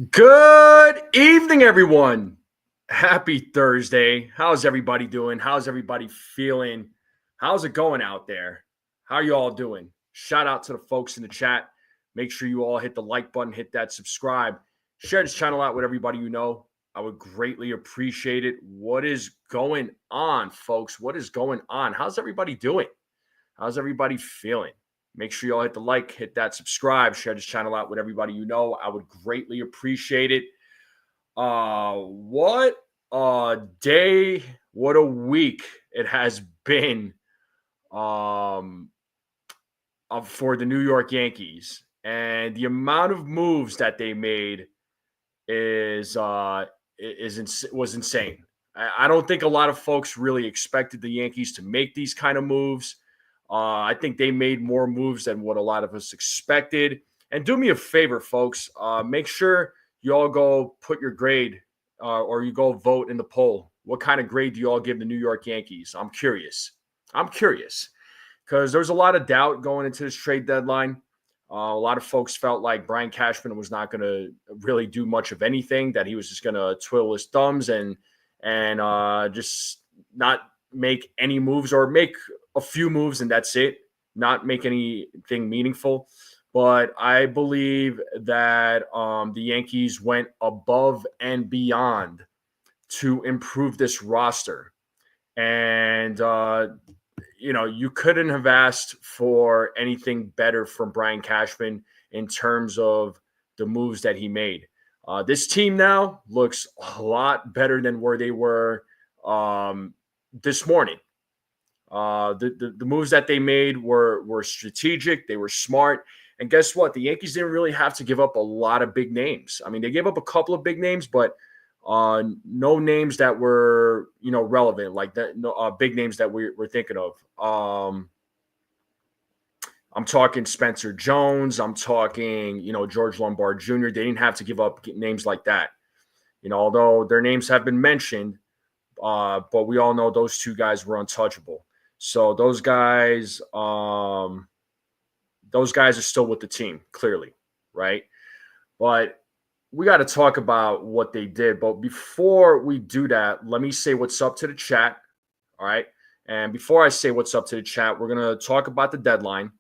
Good evening, everyone. Happy Thursday. How's everybody doing? How's everybody feeling? How's it going out there? How are you all doing? Shout out to the folks in the chat. Make sure you all hit the like button, hit that subscribe, share this channel out with everybody you know. I would greatly appreciate it. What is going on, folks? What is going on? How's everybody doing? How's everybody feeling? Make sure you all hit the like, hit that subscribe, share this channel out with everybody you know. I would greatly appreciate it. What a day, what a week it has been for the New York Yankees. And the amount of moves that they made was insane. I don't think a lot of folks really expected the Yankees to make these kind of moves. I think they made more moves than what a lot of us expected. And do me a favor, folks. Make sure you all go put your grade or you go vote in the poll. What kind of grade do you all give the New York Yankees? I'm curious because there's a lot of doubt going into this trade deadline. A lot of folks felt like Brian Cashman was not going to really do much of anything, that he was just going to twiddle his thumbs and just not make any moves or make a few moves and that's it, not make anything meaningful. But I believe that the Yankees went above and beyond to improve this roster. And, you couldn't have asked for anything better from Brian Cashman in terms of the moves that he made. This team now looks a lot better than where they were this morning. The moves that they made were strategic. They were smart. And guess what? The Yankees didn't really have to give up a lot of big names. I mean, they gave up a couple of big names, but no names that were, relevant, like that. No big names that we're thinking of. I'm talking Spencer Jones. I'm talking, George Lombard Jr. They didn't have to give up names like that. Although their names have been mentioned, but we all know those two guys were untouchable. So those guys are still with the team, clearly, right? But we got to talk about what they did. But before we do that, let me say what's up to the chat, all right? And before I say what's up to the chat, we're going to talk about the deadline,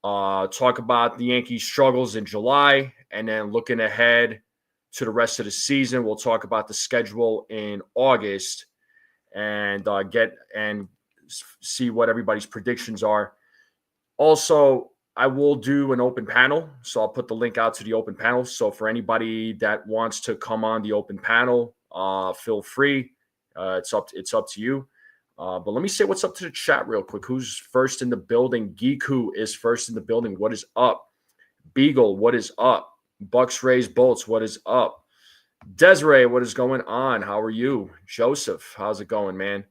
talk about the Yankees' struggles in July, and then looking ahead to the rest of the season. We'll talk about the schedule in August and see what everybody's predictions are. Also, I will do an open panel, so I'll put the link out to the open panel. So for anybody that wants to come on the open panel, feel free. It's up to you. But let me say what's up to the chat real quick. Who's first in the building? Giku is first in the building. What is up? Beagle, what is up? Bucks, Rays, Bolts, what is up? Desiree, what is going on? How are you? Joseph, how's it going, man?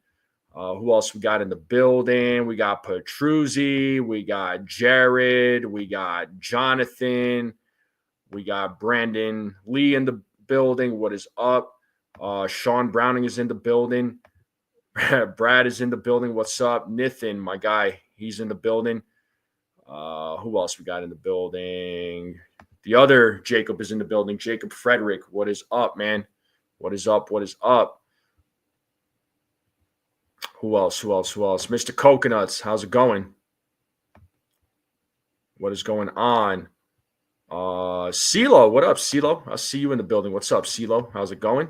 Who else we got in the building? We got Petruzzi, we got Jared, we got Jonathan, we got Brandon Lee in the building. What is up? Sean Browning is in the building. Brad is in the building. What's up? Nathan, my guy, he's in the building. Who else we got in the building? The other Jacob is in the building. Jacob Frederick, what is up, man? What is up? What is up? Who else? Mr. Coconuts, how's it going? What is going on? CeeLo, what up, CeeLo? I see you in the building. What's up, CeeLo? How's it going?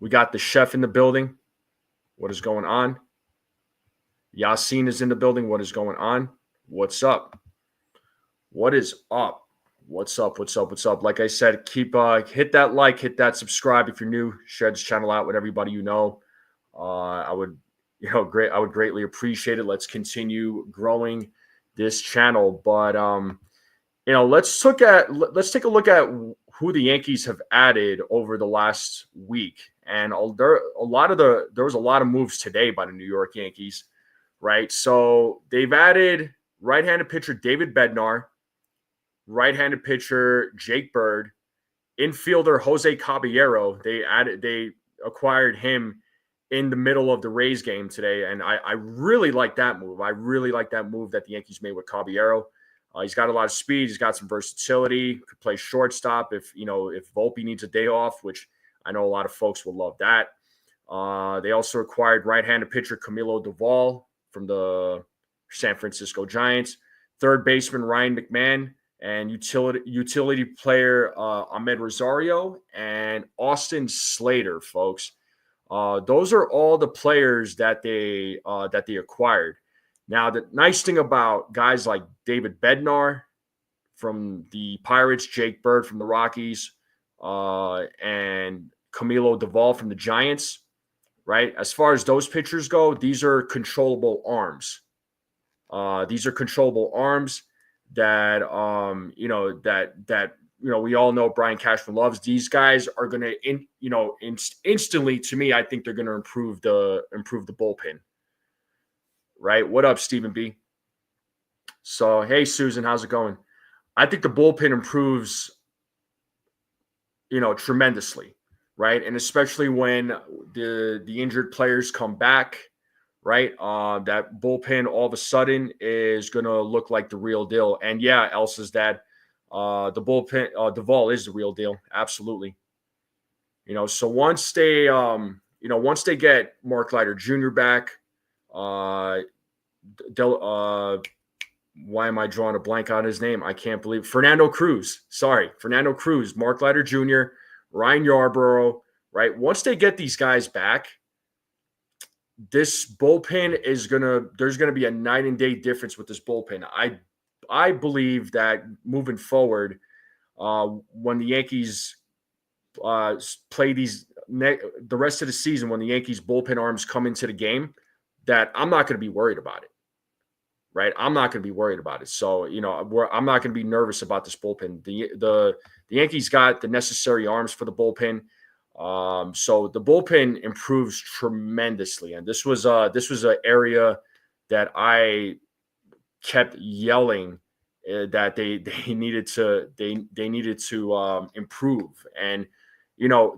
We got the chef in the building. What is going on? Yasin is in the building. What is going on? What's up? What is up? What's up? Like I said, keep hit that like, hit that subscribe if you're new. Share this channel out with everybody you know. I would greatly appreciate it. Let's continue growing this channel. But let's take a look at who the Yankees have added over the last week. And there was a lot of moves today by the New York Yankees, right? So they've added right-handed pitcher David Bednar, right-handed pitcher Jake Bird, infielder Jose Caballero. They acquired him in the middle of the Rays game today, and I really like that move. I really like that move that the Yankees made with Caballero. He's got a lot of speed. He's got some versatility. Could play shortstop if Volpe needs a day off, which I know a lot of folks will love that. They also acquired right-handed pitcher Camilo Doval from the San Francisco Giants, third baseman Ryan McMahon, and utility player Ahmed Rosario and Austin Slater, folks. Those are all the players that they acquired. Now, the nice thing about guys like David Bednar from the Pirates, Jake Bird from the Rockies, and Camilo Doval from the Giants, right? As far as those pitchers go, these are controllable arms. These are controllable arms that we all know Brian Cashman loves. These guys are going to instantly, to me, I think they're going to improve the bullpen. Right? What up, Stephen B? So, hey, Susan, how's it going? I think the bullpen improves, tremendously, right? And especially when the injured players come back, right? That bullpen all of a sudden is going to look like the real deal. And yeah, Elsa's dad, the bullpen, Doval is the real deal. Absolutely. So once they get Mark Leiter Jr. back, why am I drawing a blank on his name? I can't believe Fernando Cruz. Sorry, Fernando Cruz, Mark Leiter Jr., Ryan Yarbrough, right? Once they get these guys back, this bullpen there's gonna be a night and day difference with this bullpen. I believe that moving forward, when the Yankees play the rest of the season, when the Yankees bullpen arms come into the game, that I'm not going to be worried about it, right? I'm not going to be worried about it. So, I'm not going to be nervous about this bullpen. The Yankees got the necessary arms for the bullpen. So the bullpen improves tremendously. And this was an area that I kept yelling that they needed to improve. And,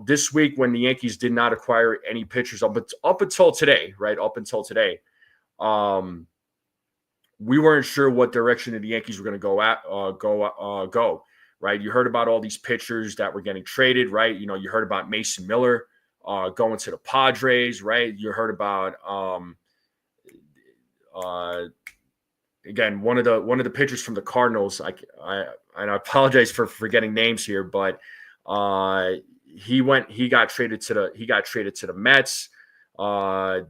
this week when the Yankees did not acquire any pitchers up until today, right? Up until today, we weren't sure what direction the Yankees were going to go. Right? You heard about all these pitchers that were getting traded, right? You heard about Mason Miller going to the Padres, right? You heard about again one of the pitchers from the Cardinals. I apologize for forgetting names here, but he got traded to the Mets. There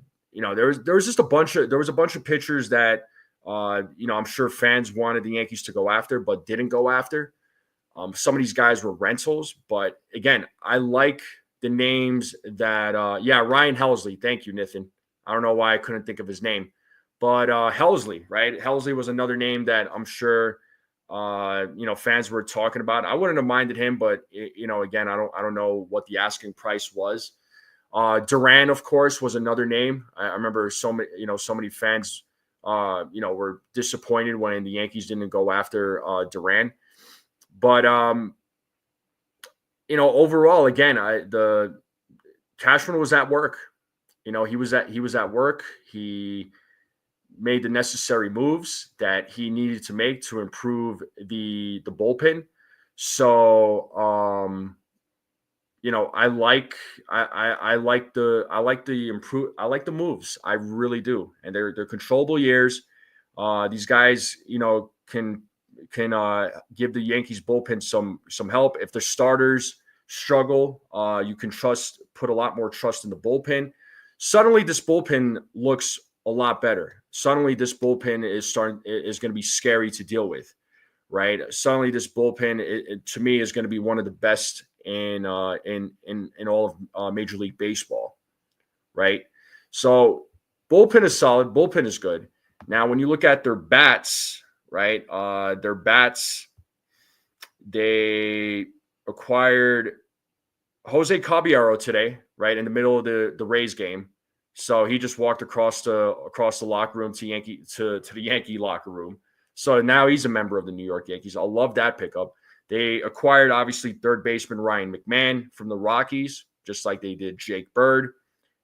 was just a bunch of pitchers that I'm sure fans wanted the Yankees to go after, but didn't go after. Some of these guys were rentals, but again, I like the names that Ryan Helsley. Thank you, Nathan. I don't know why I couldn't think of his name, but Helsley, right? Helsley was another name that I'm sure fans were talking about. I wouldn't have minded him, but again, I don't know what the asking price was. Duran, of course, was another name. I remember so many fans, were disappointed when the Yankees didn't go after Duran. But overall, again, the Cashman was at work. He was at work. He made the necessary moves that he needed to make to improve the bullpen. So, I like the moves. I really do, and they're controllable years. These guys, can give the Yankees bullpen some help. If the starters struggle, you can put a lot more trust in the bullpen. Suddenly, this bullpen looks a lot better. Suddenly, this bullpen is going to be scary to deal with, right? Suddenly, this bullpen, to me, is going to be one of the best in all of Major League Baseball, right? So, bullpen is solid. Bullpen is good. Now, when you look at their bats, right? They acquired Jose Caballero today, right, in the middle of the Rays game. So he just walked across the locker room to the Yankee locker room. So now he's a member of the New York Yankees. I love that pickup. They acquired, obviously, third baseman Ryan McMahon from the Rockies, just like they did Jake Bird.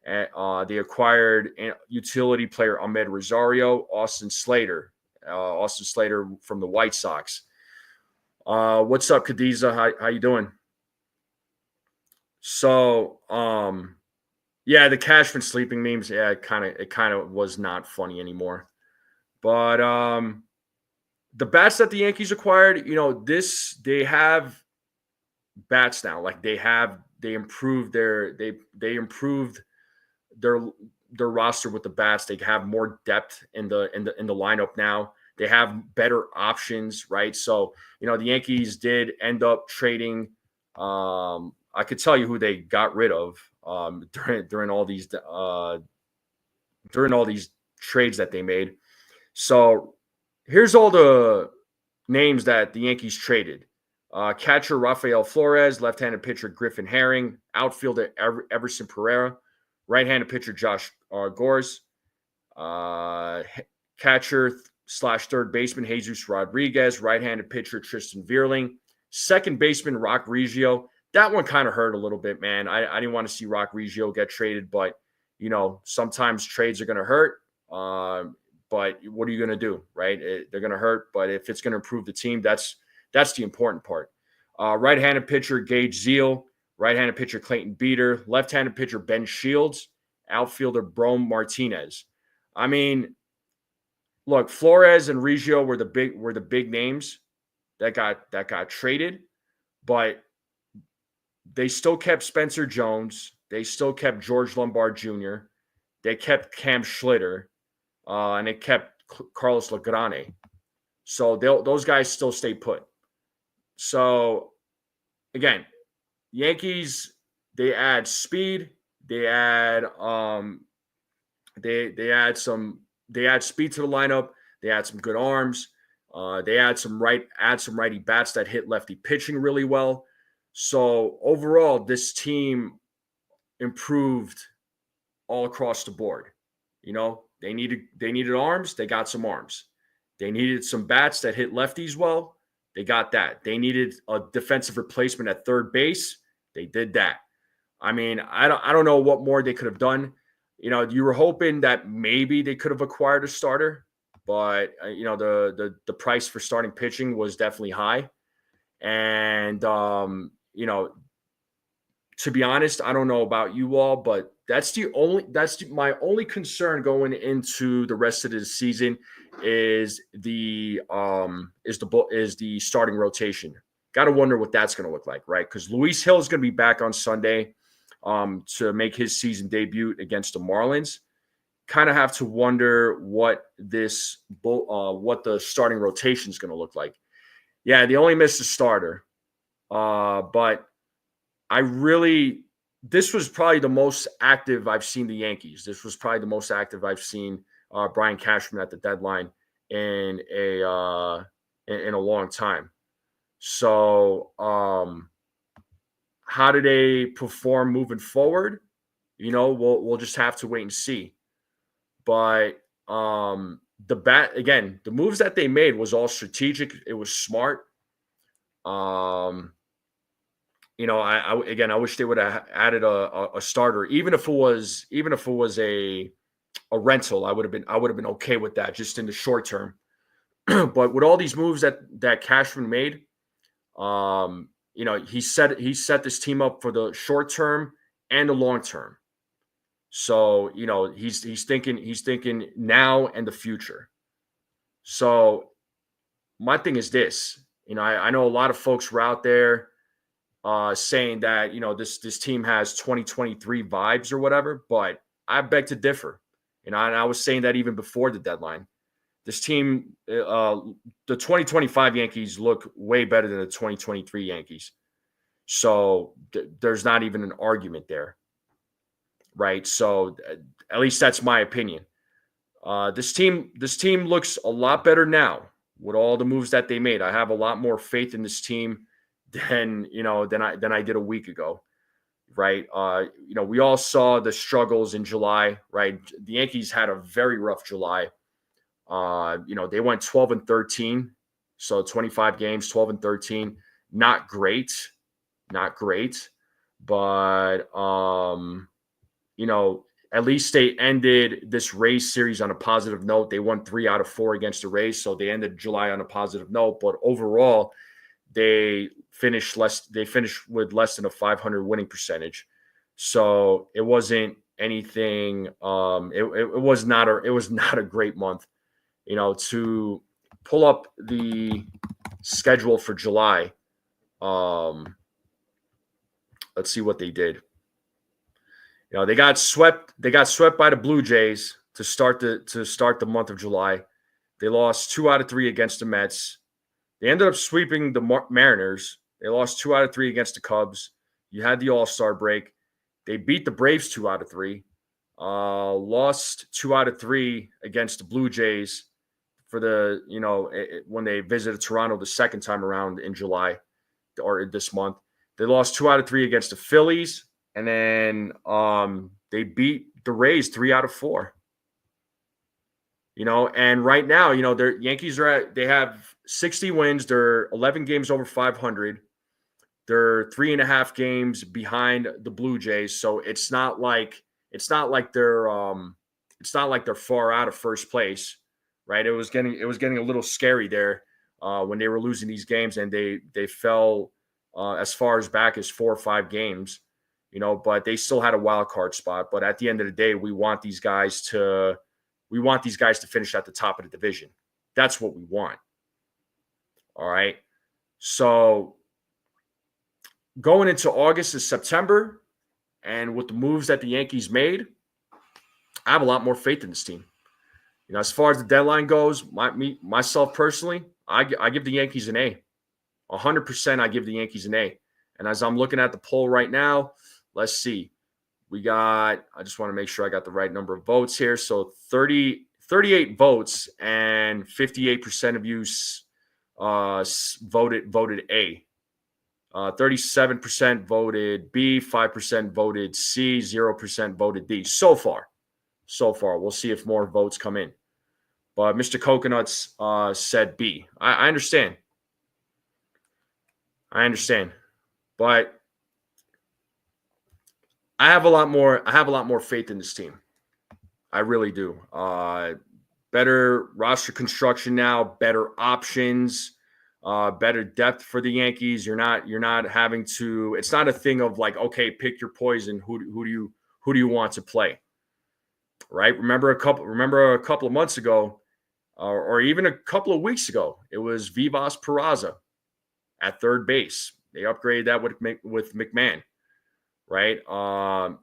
They acquired utility player Ahmed Rosario, Austin Slater. Austin Slater from the White Sox. What's up, Khadija? How you doing? So, yeah, the Cashman sleeping memes. Yeah, it kind of was not funny anymore. But the bats that the Yankees acquired, they have bats now. Like they improved they improved their their roster with the bats. They have more depth in the lineup now. They have better options, right? So, the Yankees did end up trading. I could tell you who they got rid of during all these trades that they made. So here's all the names that the Yankees traded. Catcher Rafael Flores, left-handed pitcher Griffin Herring, outfielder Everson Pereira, right-handed pitcher Josh Gores, catcher / third baseman Jesus Rodriguez, right-handed pitcher Tristan Vierling, second baseman Rock Reggio. That one kind of hurt a little bit, man. I didn't want to see Rock Reggio get traded, but sometimes trades are going to hurt. But what are you going to do, right? They're going to hurt, but if it's going to improve the team, that's the important part. Right-handed pitcher Gage Zeal, right-handed pitcher Clayton Beater, left-handed pitcher Ben Shields, outfielder Braun Martinez. I mean, look, Flores and Reggio were the big names that got traded, but they still kept Spencer Jones. They still kept George Lombard Jr. They kept Cam Schlitter, and they kept Carlos Legrand. So those guys still stay put. So again, Yankees, they add speed. They add they add speed to the lineup. They add some good arms. They add some righty bats that hit lefty pitching really well. So overall, this team improved all across the board. They needed arms. They got some arms. They needed some bats that hit lefties well. They got that. They needed a defensive replacement at third base. They did that. I mean, I don't know what more they could have done. You were hoping that maybe they could have acquired a starter, but the price for starting pitching was definitely high. And to be honest, I don't know about you all, but that's my only concern going into the rest of the season is the starting rotation. Got to wonder what that's going to look like, right? Because Luis Hill is going to be back on Sunday to make his season debut against the Marlins. Kind of have to wonder what the starting rotation is going to look like. Yeah, they only missed a starter, but this was probably the most active I've seen the Yankees. This was probably the most active I've seen Brian Cashman at the deadline in a long time. So, how do they perform moving forward? We'll just have to wait and see. But the moves that they made was all strategic. It was smart. I wish they would have added a starter, even if it was a rental. I would have been okay with that just in the short term. But with all these moves that Cashman made, he set this team up for the short term and the long term. So he's thinking now and the future. So my thing is this. I know a lot of folks were out there saying that this team has 2023 vibes or whatever, but I beg to differ. And I was saying that even before the deadline. This team, the 2025 Yankees look way better than the 2023 Yankees. So there's not even an argument there, right? So at least that's my opinion. This team looks a lot better now with all the moves that they made. I have a lot more faith in this team than I did a week ago, right? We all saw the struggles in July, right? The Yankees had a very rough July. They went 12-13, so 25 games, 12-13. Not great, but at least they ended this Rays series on a positive note. They won 3 out of 4 against the Rays, so they ended July on a positive note. But overall, they finished with less than a 500 winning percentage. So it wasn't anything. It was not a great month. To pull up the schedule for July. Let's see what they did. They got swept. They got swept by the Blue Jays to start the month of July. They lost 2 out of 3 against the Mets. They ended up sweeping the Mariners. They lost 2 out of 3 against the Cubs. You had the All-Star break. They beat the Braves 2 out of 3. Lost 2 out of 3 against the Blue Jays for when they visited Toronto the second time around in July or this month. They lost 2 out of 3 against the Phillies, and then they beat the Rays 3 out of 4. And right now, their Yankees they have 60 wins. They're 11 games over 500. They're 3.5 games behind the Blue Jays. So it's not like they're far out of first place, right? It was getting a little scary there when they were losing these games, and they fell as far as back as 4 or 5 games, but they still had a wild card spot. But at the end of the day, we want these guys to finish at the top of the division. That's what we want. All right. So going into August and September, and with the moves that the Yankees made, I have a lot more faith in this team. As far as the deadline goes, myself personally, I give the Yankees an A. 100% I give the Yankees an A. And as I'm looking at the poll right now, let's see. I just want to make sure I got the right number of votes here. So 38 votes, and 58% of you voted A. 37% voted B, 5% voted C, 0% voted D. So far. We'll see if more votes come in. But Mr. Coconuts said B. I understand. But I have a lot more faith in this team. I really do. Better roster construction now, better options, better depth for the Yankees. You're not having to. It's not a thing of like, okay, pick your poison. Who do you want to play? Right? Remember a couple of months ago, or even a couple of weeks ago, it was Vivas Peraza at third base. They upgraded that with McMahon. Right?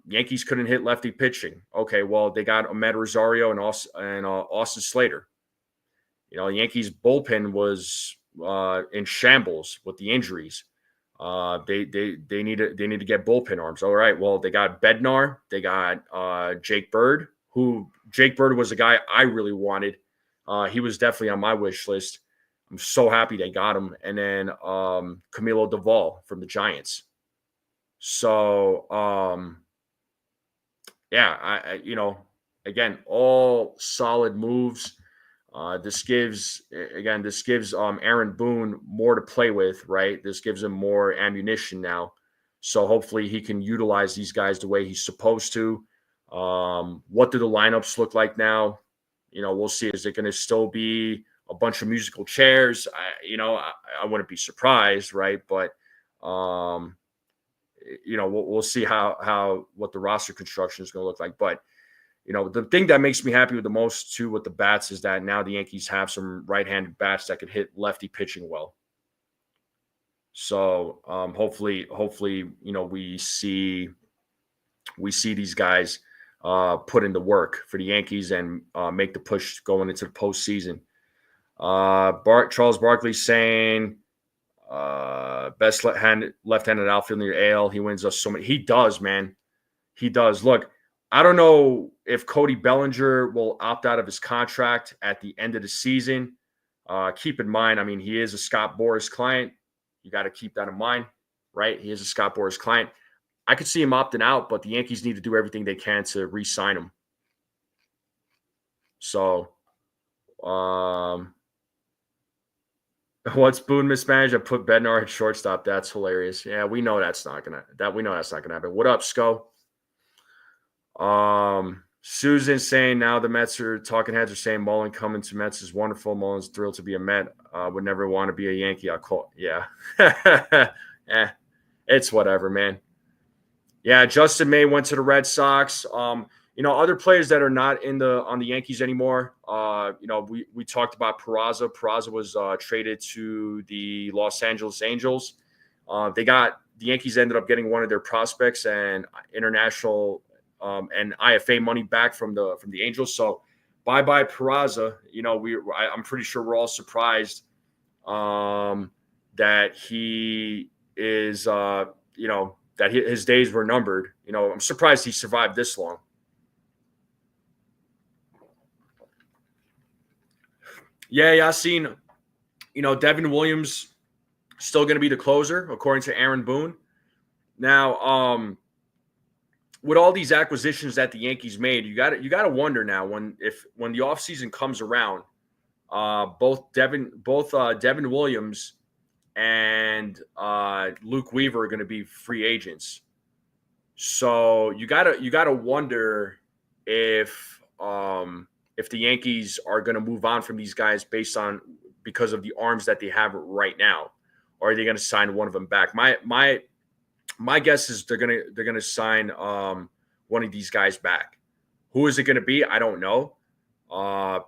Yankees couldn't hit lefty pitching. Okay, well, they got Ahmed Rosario and Austin Slater. Yankees bullpen was in shambles with the injuries. They need to get bullpen arms. All right, well, they got Bednar. They got Jake Bird, who Jake Bird was a guy I really wanted. He was definitely on my wish list. I'm so happy they got him. And then Camilo Doval from the Giants. So, again, all solid moves. This gives Aaron Boone more to play with, right? This gives him more ammunition now. So hopefully he can utilize these guys the way he's supposed to. What do the lineups look like now? We'll see. Is it going to still be a bunch of musical chairs? I wouldn't be surprised, right? But, we'll see what the roster construction is going to look like. But, the thing that makes me happy with the most too with the bats is that now the Yankees have some right-handed bats that could hit lefty pitching well. So hopefully, we see these guys put in the work for the Yankees and make the push going into the postseason. Charles Barkley saying best left-handed outfielder in the AL. He wins us so many. He does, man. He does. Look, I don't know if Cody Bellinger will opt out of his contract at the end of the season. Keep in mind, he is a Scott Boras client. You got to keep that in mind, right? He is a Scott Boras client. I could see him opting out, but the Yankees need to do everything they can to re-sign him. So, what's Boone mismanaged? I put Bednar at shortstop. That's hilarious. Yeah, we know that's not gonna happen. What up, Sco? Susan saying now the Mets are talking heads are saying Mullen coming to Mets is wonderful. Mullen's thrilled to be a Met. Would never want to be a Yankee. I'll call. Yeah. It's whatever, man. Yeah, Justin May went to the Red Sox. Other players that are not on the Yankees anymore. We talked about Peraza. Peraza was traded to the Los Angeles Angels. The Yankees ended up getting one of their prospects and international and IFA money back from the Angels. So bye Peraza. I'm pretty sure we're all surprised that he is that his days were numbered. I'm surprised he survived this long. Yeah, I've seen, Devin Williams still going to be the closer, according to Aaron Boone. Now, with all these acquisitions that the Yankees made, you got to wonder now when the offseason comes around, both Devin Williams and Luke Weaver are going to be free agents. So you gotta wonder if the Yankees are going to move on from these guys because of the arms that they have right now, or are they going to sign one of them back? My guess is they're gonna sign one of these guys back. Who is it going to be? I don't know.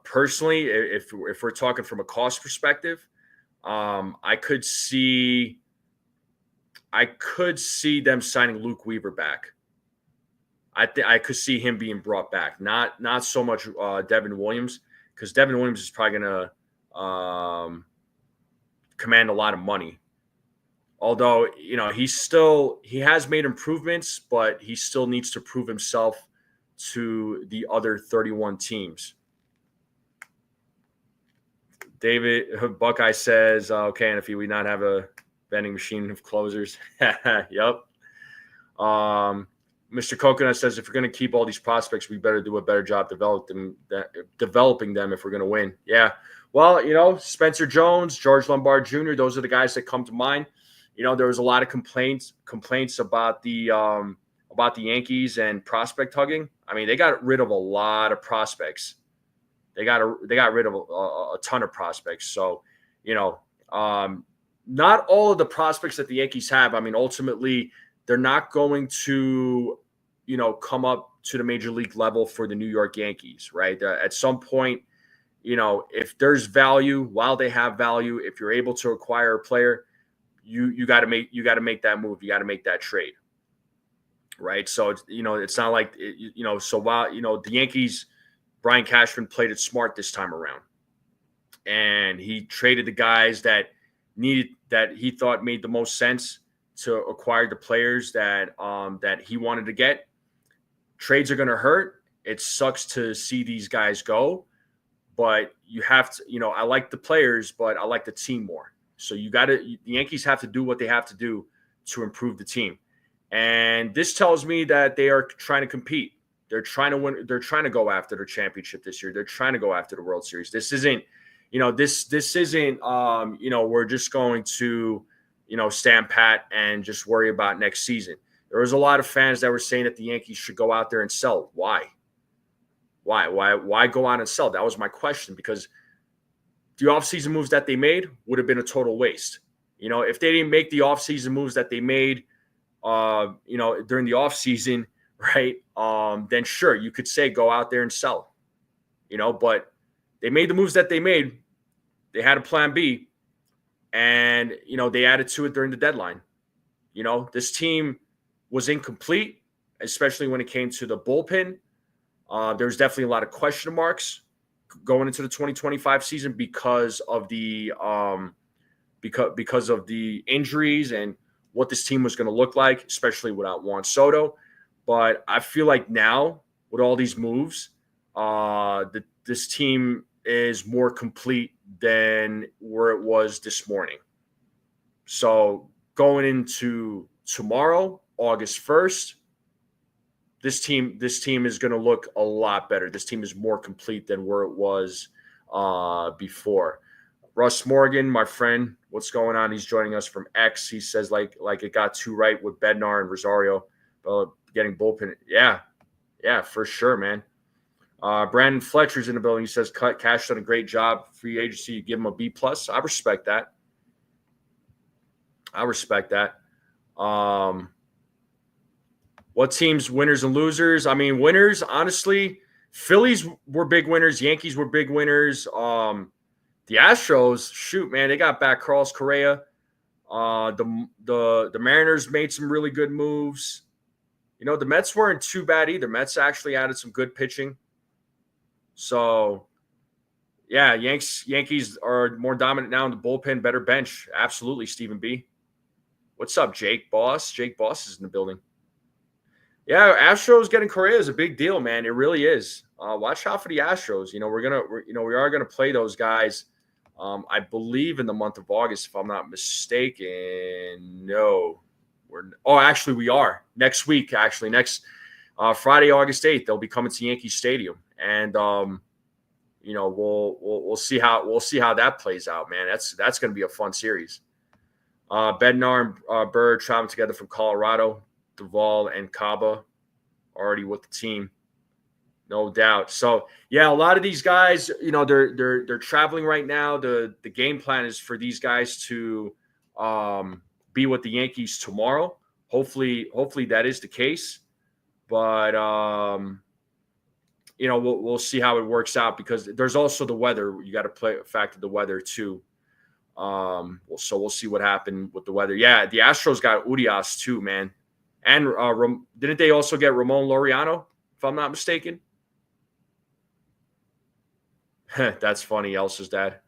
Personally, if we're talking from a cost perspective, I could see them signing Luke Weaver back. I could see him being brought back. Not so much Devin Williams, because Devin Williams is probably going to command a lot of money. Although, he has made improvements, but he still needs to prove himself to the other 31 teams. David Buckeye says, okay, and if we not have a vending machine of closers. Yep. Mr. Coconut says, if we're going to keep all these prospects, we better do a better job developing them if we're going to win. Yeah. Well, Spencer Jones, George Lombard Jr., those are the guys that come to mind. There was a lot of complaints about the Yankees and prospect hugging. I mean, they got rid of a lot of prospects. They got rid of a ton of prospects. So, not all of the prospects that the Yankees have. I mean, ultimately, they're not going to, come up to the major league level for the New York Yankees, right? At some point, if there's value, while they have value, if you're able to acquire a player, you got to make that move. You got to make that trade, right? So it's not like So while the Yankees, Brian Cashman played it smart this time around, and he traded the guys that he thought made the most sense to acquire the players that he wanted to get. Trades are going to hurt. It sucks to see these guys go, but you have to, I like the players, but I like the team more. So the Yankees have to do what they have to do to improve the team. And this tells me that they are trying to compete. They're trying to win. They're trying to go after the championship this year. They're trying to go after the World Series. This isn't, this isn't, we're just going to, stand pat and just worry about next season. There was a lot of fans that were saying that the Yankees should go out there and sell. Why go out and sell? That was my question, because the offseason moves that they made would have been a total waste. If they didn't make the offseason moves that they made, during the offseason, right? Then sure, you could say go out there and sell, but they made the moves that they made. They had a plan B, and, they added to it during the deadline. This team was incomplete, especially when it came to the bullpen. There's definitely a lot of question marks going into the 2025 season because of the because of the injuries and what this team was going to look like, especially without Juan Soto. But I feel like now, with all these moves, this team is more complete than where it was this morning. So going into tomorrow, August 1st, this team is going to look a lot better. This team is more complete than where it was before. Russ Morgan, my friend, what's going on? He's joining us from X. He says like it got too right with Bednar and Rosario getting bullpen. Yeah, for sure, man. Brandon Fletcher's in the building. He says Cash done a great job. Free agency, you give him a B+. I respect that. What teams winners and losers? I mean, winners, honestly, Phillies were big winners. Yankees were big winners. The Astros, shoot, man, they got back Carlos Correa. The Mariners made some really good moves. The Mets weren't too bad either. Mets actually added some good pitching. So, yeah, Yankees are more dominant now in the bullpen, better bench. Absolutely, Stephen B. What's up, Jake Boss? Jake Boss is in the building. Yeah, Astros getting Correa is a big deal, man. It really is. Watch out for the Astros. We are gonna play those guys. I believe in the month of August, if I'm not mistaken. No, actually, we are next week. Actually, next Friday, August 8th, they'll be coming to Yankee Stadium, and we'll see how that plays out, man. That's gonna be a fun series. Bednar and Bird traveling together from Colorado. Duvall and Caba already with the team, no doubt. So yeah, a lot of these guys, they're traveling right now. The game plan is for these guys to be with the Yankees tomorrow. Hopefully that is the case. But we'll see how it works out, because there's also the weather. You got to factor the weather too. So we'll see what happened with the weather. Yeah, the Astros got Urias too, man. And didn't they also get Ramon Laureano, if I'm not mistaken? That's funny, Elsa's dad.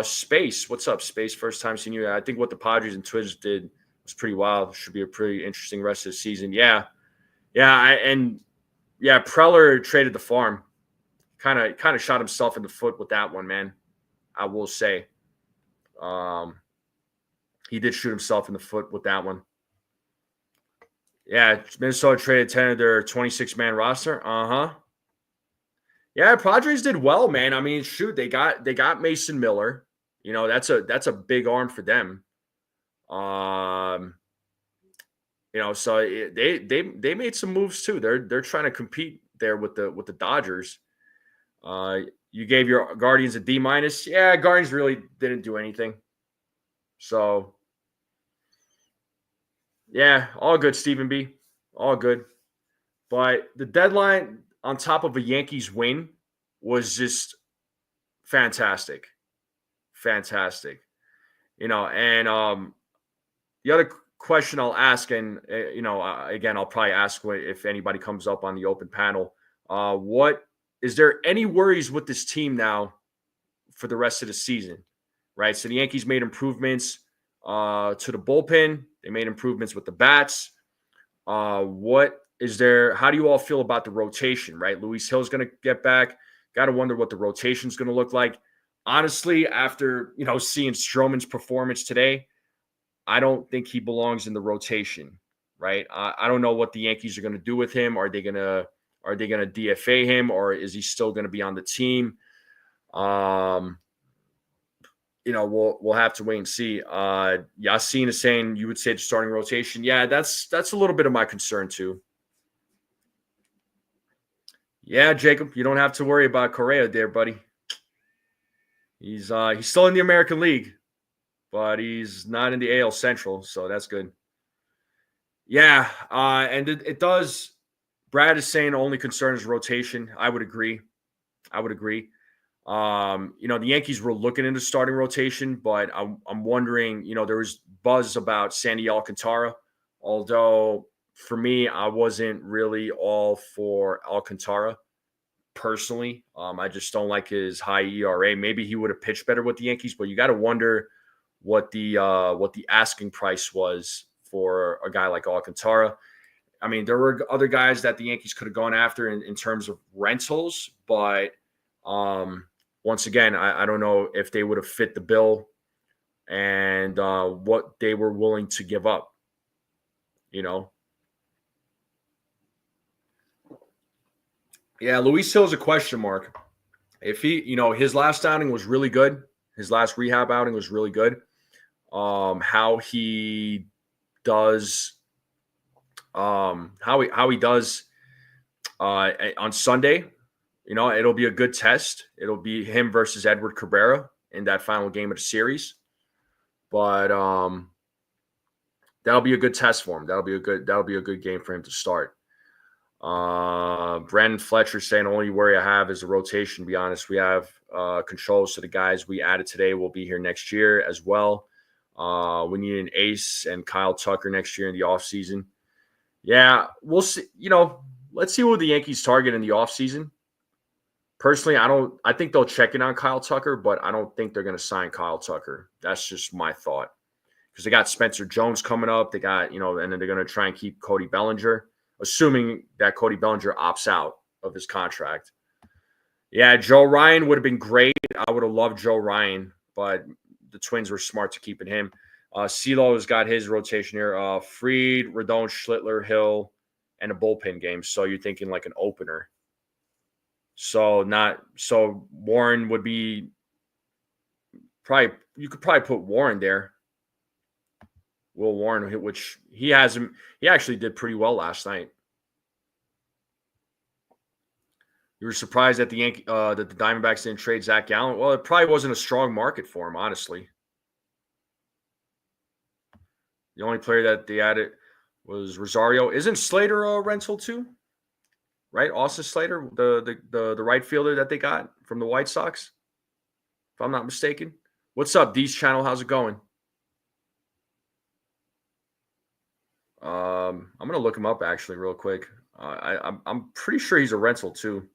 Space, what's up, Space? First time seeing you. I think what the Padres and Twins did was pretty wild. Should be a pretty interesting rest of the season. Yeah. Preller traded the farm. Kind of shot himself in the foot with that one, man. I will say. He did shoot himself in the foot with that one. Yeah, Minnesota traded 10 of their 26-man roster. Yeah, Padres did well, man. I mean, shoot, they got Mason Miller. That's a big arm for them. So they made some moves too. They're trying to compete there with the Dodgers. You gave your Guardians a D-. Yeah, Guardians really didn't do anything. So, yeah, all good, Stephen B. All good. But the deadline on top of a Yankees win was just fantastic. Fantastic. And the other question I'll ask, and, again, I'll probably ask if anybody comes up on the open panel, is there any worries with this team now for the rest of the season? Right. So the Yankees made improvements to the bullpen. They made improvements with the bats. What is there? How do you all feel about the rotation? Right. Luis Hill's going to get back. Got to wonder what the rotation is going to look like. Honestly, after, seeing Stroman's performance today, I don't think he belongs in the rotation. Right. I don't know what the Yankees are going to do with him. Are they going to DFA him, or is he still going to be on the team? We'll have to wait and see. Yasin is saying you would say the starting rotation. Yeah, that's a little bit of my concern too. Yeah, Jacob, you don't have to worry about Correa there, buddy. He's still in the American League, but he's not in the AL Central, so that's good. Yeah, and it does. Brad is saying the only concern is rotation. I would agree. The Yankees were looking into starting rotation, but I'm wondering, there was buzz about Sandy Alcantara, although for me, I wasn't really all for Alcantara personally. I just don't like his high ERA. Maybe he would have pitched better with the Yankees, but you got to wonder what the asking price was for a guy like Alcantara. I mean, there were other guys that the Yankees could have gone after in terms of rentals, but once again, I don't know if they would have fit the bill and what they were willing to give up, Yeah, Luis Hill's a question mark. If he, his last outing was really good. His last rehab outing was really good. How he does on Sunday. It'll be a good test. It'll be him versus Edward Cabrera in that final game of the series. But that'll be a good test for him. That'll be a good game for him to start. Brandon Fletcher saying only worry I have is the rotation. To be honest, we have controls, so the guys we added today will be here next year as well. We need an ace and Kyle Tucker next year in the offseason. Yeah, we'll see. Let's see what the Yankees target in the offseason. Personally, I think they'll check in on Kyle Tucker, but I don't think they're going to sign Kyle Tucker. That's just my thought. Because they got Spencer Jones coming up. They got, and then they're going to try and keep Cody Bellinger, assuming that Cody Bellinger opts out of his contract. Yeah, Joe Ryan would have been great. I would have loved Joe Ryan, but the Twins were smart to keeping him. CeeLo's got his rotation here. Fried, Rodon, Schlittler, Hill, and a bullpen game. So you're thinking like an opener. So Warren would be probably, you could probably put Warren there. Will Warren, which he actually did pretty well last night. You were surprised that the Diamondbacks didn't trade Zach Gallen. Well, it probably wasn't a strong market for him, honestly. The only player that they added was Rosario. Isn't Slater a rental too? Right, Austin Slater, the right fielder that they got from the White Sox, if I'm not mistaken. What's up, D's channel? How's it going? I'm gonna look him up actually real quick. I'm pretty sure he's a rental too.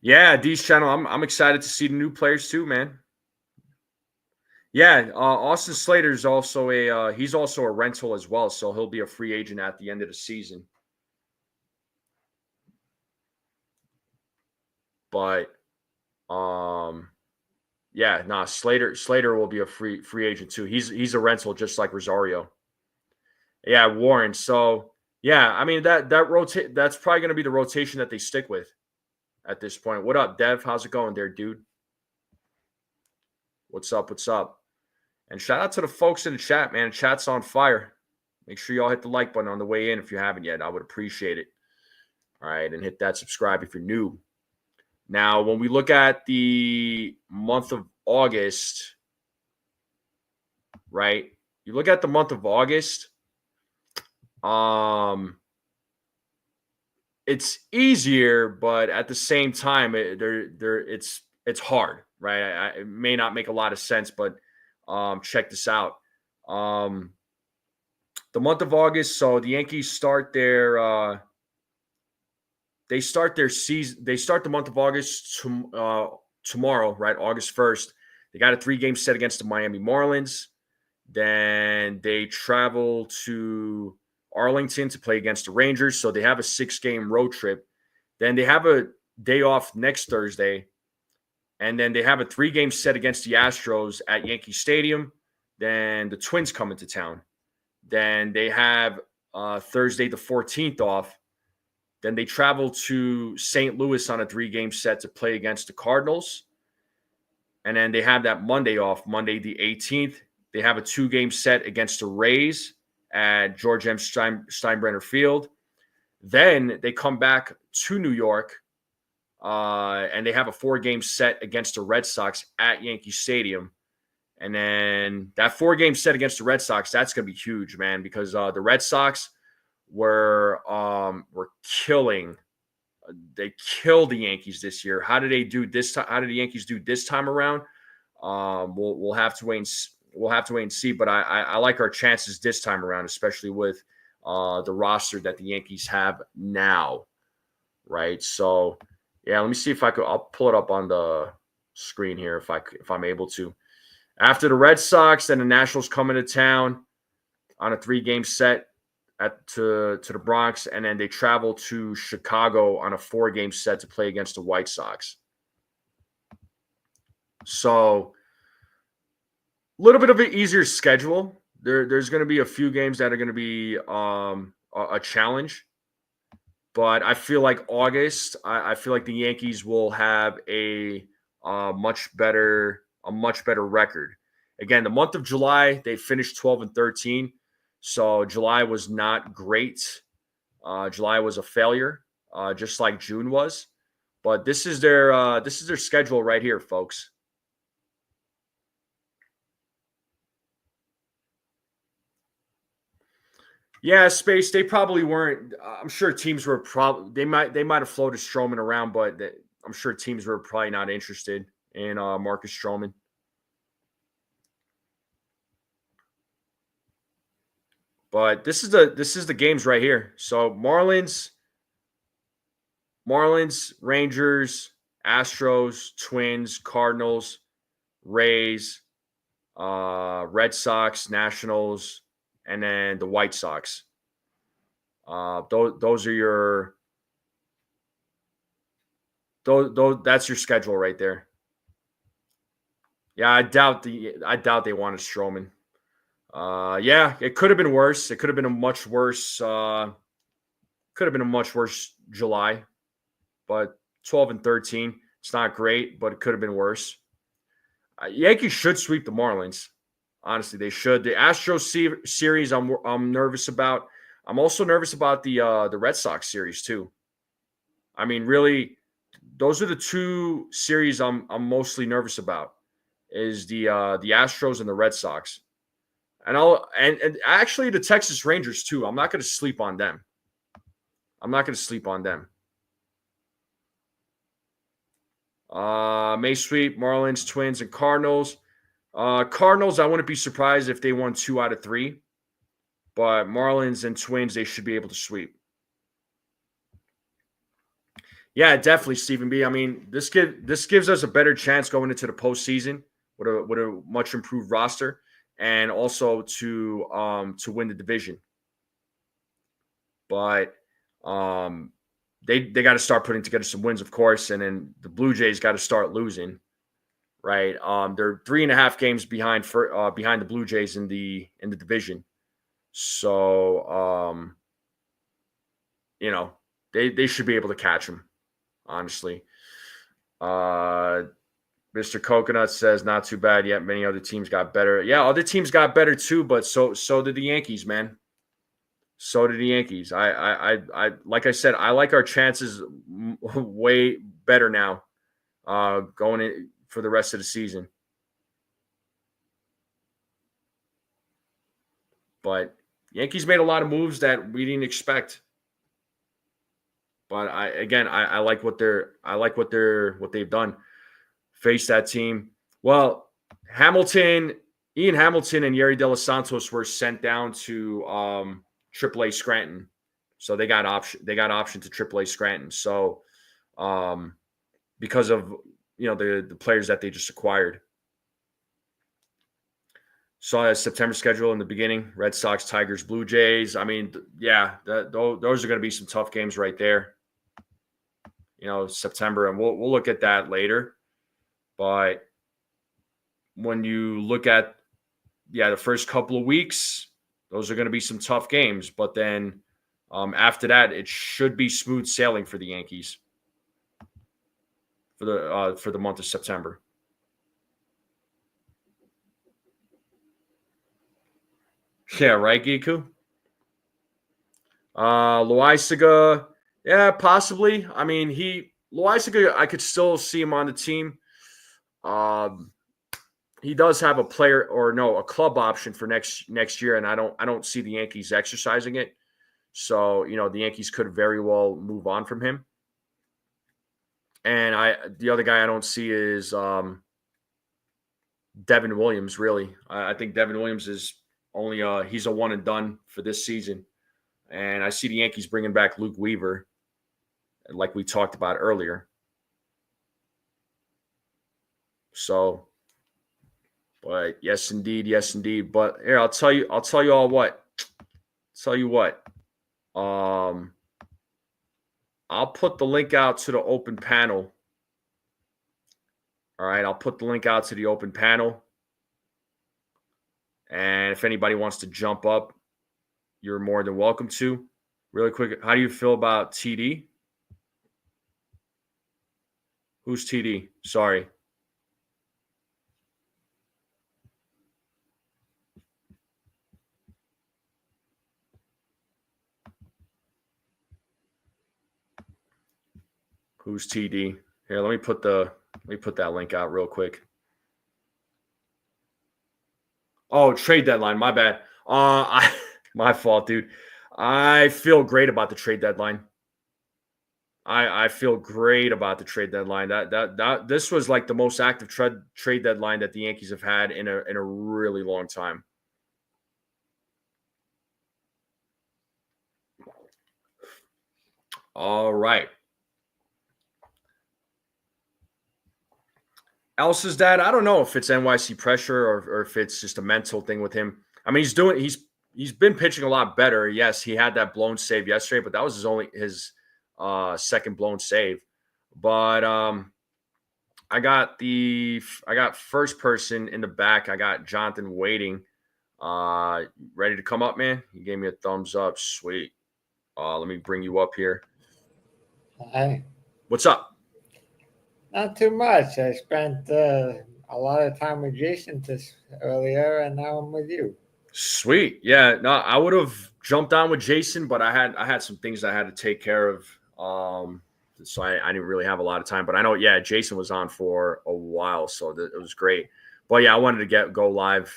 Yeah, D's channel. I'm excited to see the new players too, man. Yeah, Austin Slater's also he's also a rental as well, so he'll be a free agent at the end of the season. But yeah, Slater will be a free agent too. He's a rental just like Rosario. Yeah, Warren. So yeah, I mean that's probably going to be the rotation that they stick with at this point. What up, Dev? How's it going there, dude? What's up? What's up? And shout out to the folks in the chat, man. Chat's on fire. Make sure y'all hit the like button on the way in if you haven't yet. I would appreciate it. All right, and hit that subscribe if you're new. Now, when we look at the month of August, right? You look at the month of August, it's easier, but at the same time, it's hard, right? It may not make a lot of sense, but check this out. The month of August, so the Yankees start their season. They start the month of August tomorrow, right? August 1st. They got a 3-game set against the Miami Marlins. Then they travel to Arlington to play against the Rangers. So they have a 6-game road trip. Then they have a day off next Thursday. And then they have a 3-game set against the Astros at Yankee Stadium. Then the Twins come into town. Then they have Thursday the 14th off. Then they travel to St. Louis on a 3-game set to play against the Cardinals. And then they have that Monday off, Monday the 18th. They have a 2-game set against the Rays at George M. Steinbrenner Field. Then they come back to New York, and they have a 4-game set against the Red Sox at Yankee Stadium. And then that 4-game set against the Red Sox, that's going to be huge, man, because the Red Sox were killing. They killed the Yankees this year. How did they do this time? How did the Yankees do this time around? We'll have to wait and see. But I like our chances this time around, especially with the roster that the Yankees have now, right? So yeah, let me see if I'll pull it up on the screen here if I'm able to. After the Red Sox, then the Nationals come into town on a 3-game set to the Bronx, and then they travel to Chicago on a 4-game set to play against the White Sox. So a little bit of an easier schedule. There's going to be a few games that are going to be a challenge, but I feel like August. I feel like the Yankees will have a much better record. Again, the month of July, they finished 12-13. So July was not great. July was a failure, just like June was. But this is their schedule right here, folks. Yeah, Space. They probably weren't. I'm sure teams were probably they might have floated Stroman around, but I'm sure teams were probably not interested in Marcus Stroman. But this is the games right here. So Marlins, Rangers, Astros, Twins, Cardinals, Rays, Red Sox, Nationals, and then the White Sox. Those are your that's your schedule right there. Yeah, I doubt they wanted Stroman. Yeah, it could have been worse. It could have been a much worse. July, but 12-13. It's not great, but it could have been worse. Yankees should sweep the Marlins. Honestly, they should. The Astros series, I'm nervous about. I'm also nervous about the Red Sox series too. I mean, really, those are the two series I'm mostly nervous about. Is the Astros and the Red Sox, and and actually the Texas Rangers too. I'm not going to sleep on them. May sweep Marlins, Twins, and Cardinals. Cardinals, I wouldn't be surprised if they won 2 out of 3. But Marlins and Twins, they should be able to sweep. Yeah, definitely, Stephen B. I mean, this gives us a better chance going into the postseason with a much improved roster, and also to win the division. But they got to start putting together some wins, of course, and then the Blue Jays got to start losing. Right, they're 3.5 games behind the Blue Jays in the division. So, they should be able to catch them. Honestly, Mr. Coconut says not too bad yet. Many other teams got better. Yeah, other teams got better too, but so did the Yankees, man. So did the Yankees. I like I said, I like our chances way better now, going in for the rest of the season. But Yankees made a lot of moves that we didn't expect. But I like what they've done. Face that team. Well, Ian Hamilton and Yariel de los Santos were sent down to AAA Scranton. So they got option to AAA Scranton. So because of the players that they just acquired. Saw that September schedule in the beginning: Red Sox, Tigers, Blue Jays. I mean, yeah, those are going to be some tough games right there. September, and we'll look at that later. But when you look at the first couple of weeks, those are going to be some tough games. But then after that, it should be smooth sailing for the Yankees for the month of September. Yeah, right, Giku? Loaisaga, yeah, possibly. I mean, Loaisaga, I could still see him on the team. He does have a club option for next year, and I don't see the Yankees exercising it. So, the Yankees could very well move on from him. And the other guy I don't see is Devin Williams, really. I think Devin Williams is only he's a one and done for this season. And I see the Yankees bringing back Luke Weaver, like we talked about earlier. So, but yes, indeed. But here, I'll tell you all what. I'll put the link out to the open panel. All right, I'll put the link out to the open panel. And if anybody wants to jump up, you're more than welcome to. Really quick, how do you feel about TD? Who's TD? Sorry. Who's TD? Here, let me put that link out real quick. Oh, trade deadline. My bad. My fault, dude. I feel great about the trade deadline. I feel great about the trade deadline. That this was like the most active trade deadline that the Yankees have had in a really long time. All right. Elsa's dad, I don't know if it's NYC pressure or if it's just a mental thing with him. I mean, he's been pitching a lot better. Yes, he had that blown save yesterday, but that was his second blown save. But I got first person in the back. I got Jonathan waiting, ready to come up, man. He gave me a thumbs up. Sweet. Let me bring you up here. Hi. What's up? Not too much. I spent a lot of time with Jason earlier, and now I'm with you. Sweet. Yeah. No, I would have jumped on with Jason, but I had some things I had to take care of. So I didn't really have a lot of time. But I know, yeah, Jason was on for a while, so it was great. But yeah, I wanted to go live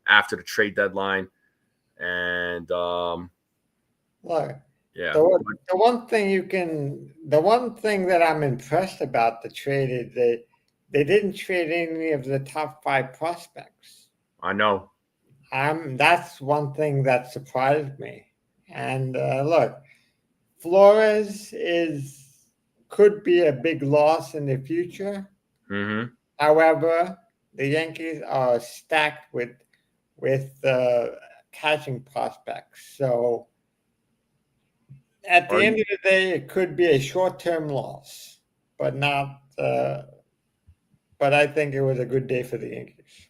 after the trade deadline, and Look, yeah. the one thing that I'm impressed about the trade is they didn't trade any of the top 5 prospects. I know. That's one thing that surprised me. And look, Flores could be a big loss in the future. Mm-hmm. However, the Yankees are stacked with catching prospects. So at the end of the day, it could be a short-term loss, but not. But I think it was a good day for the Yankees.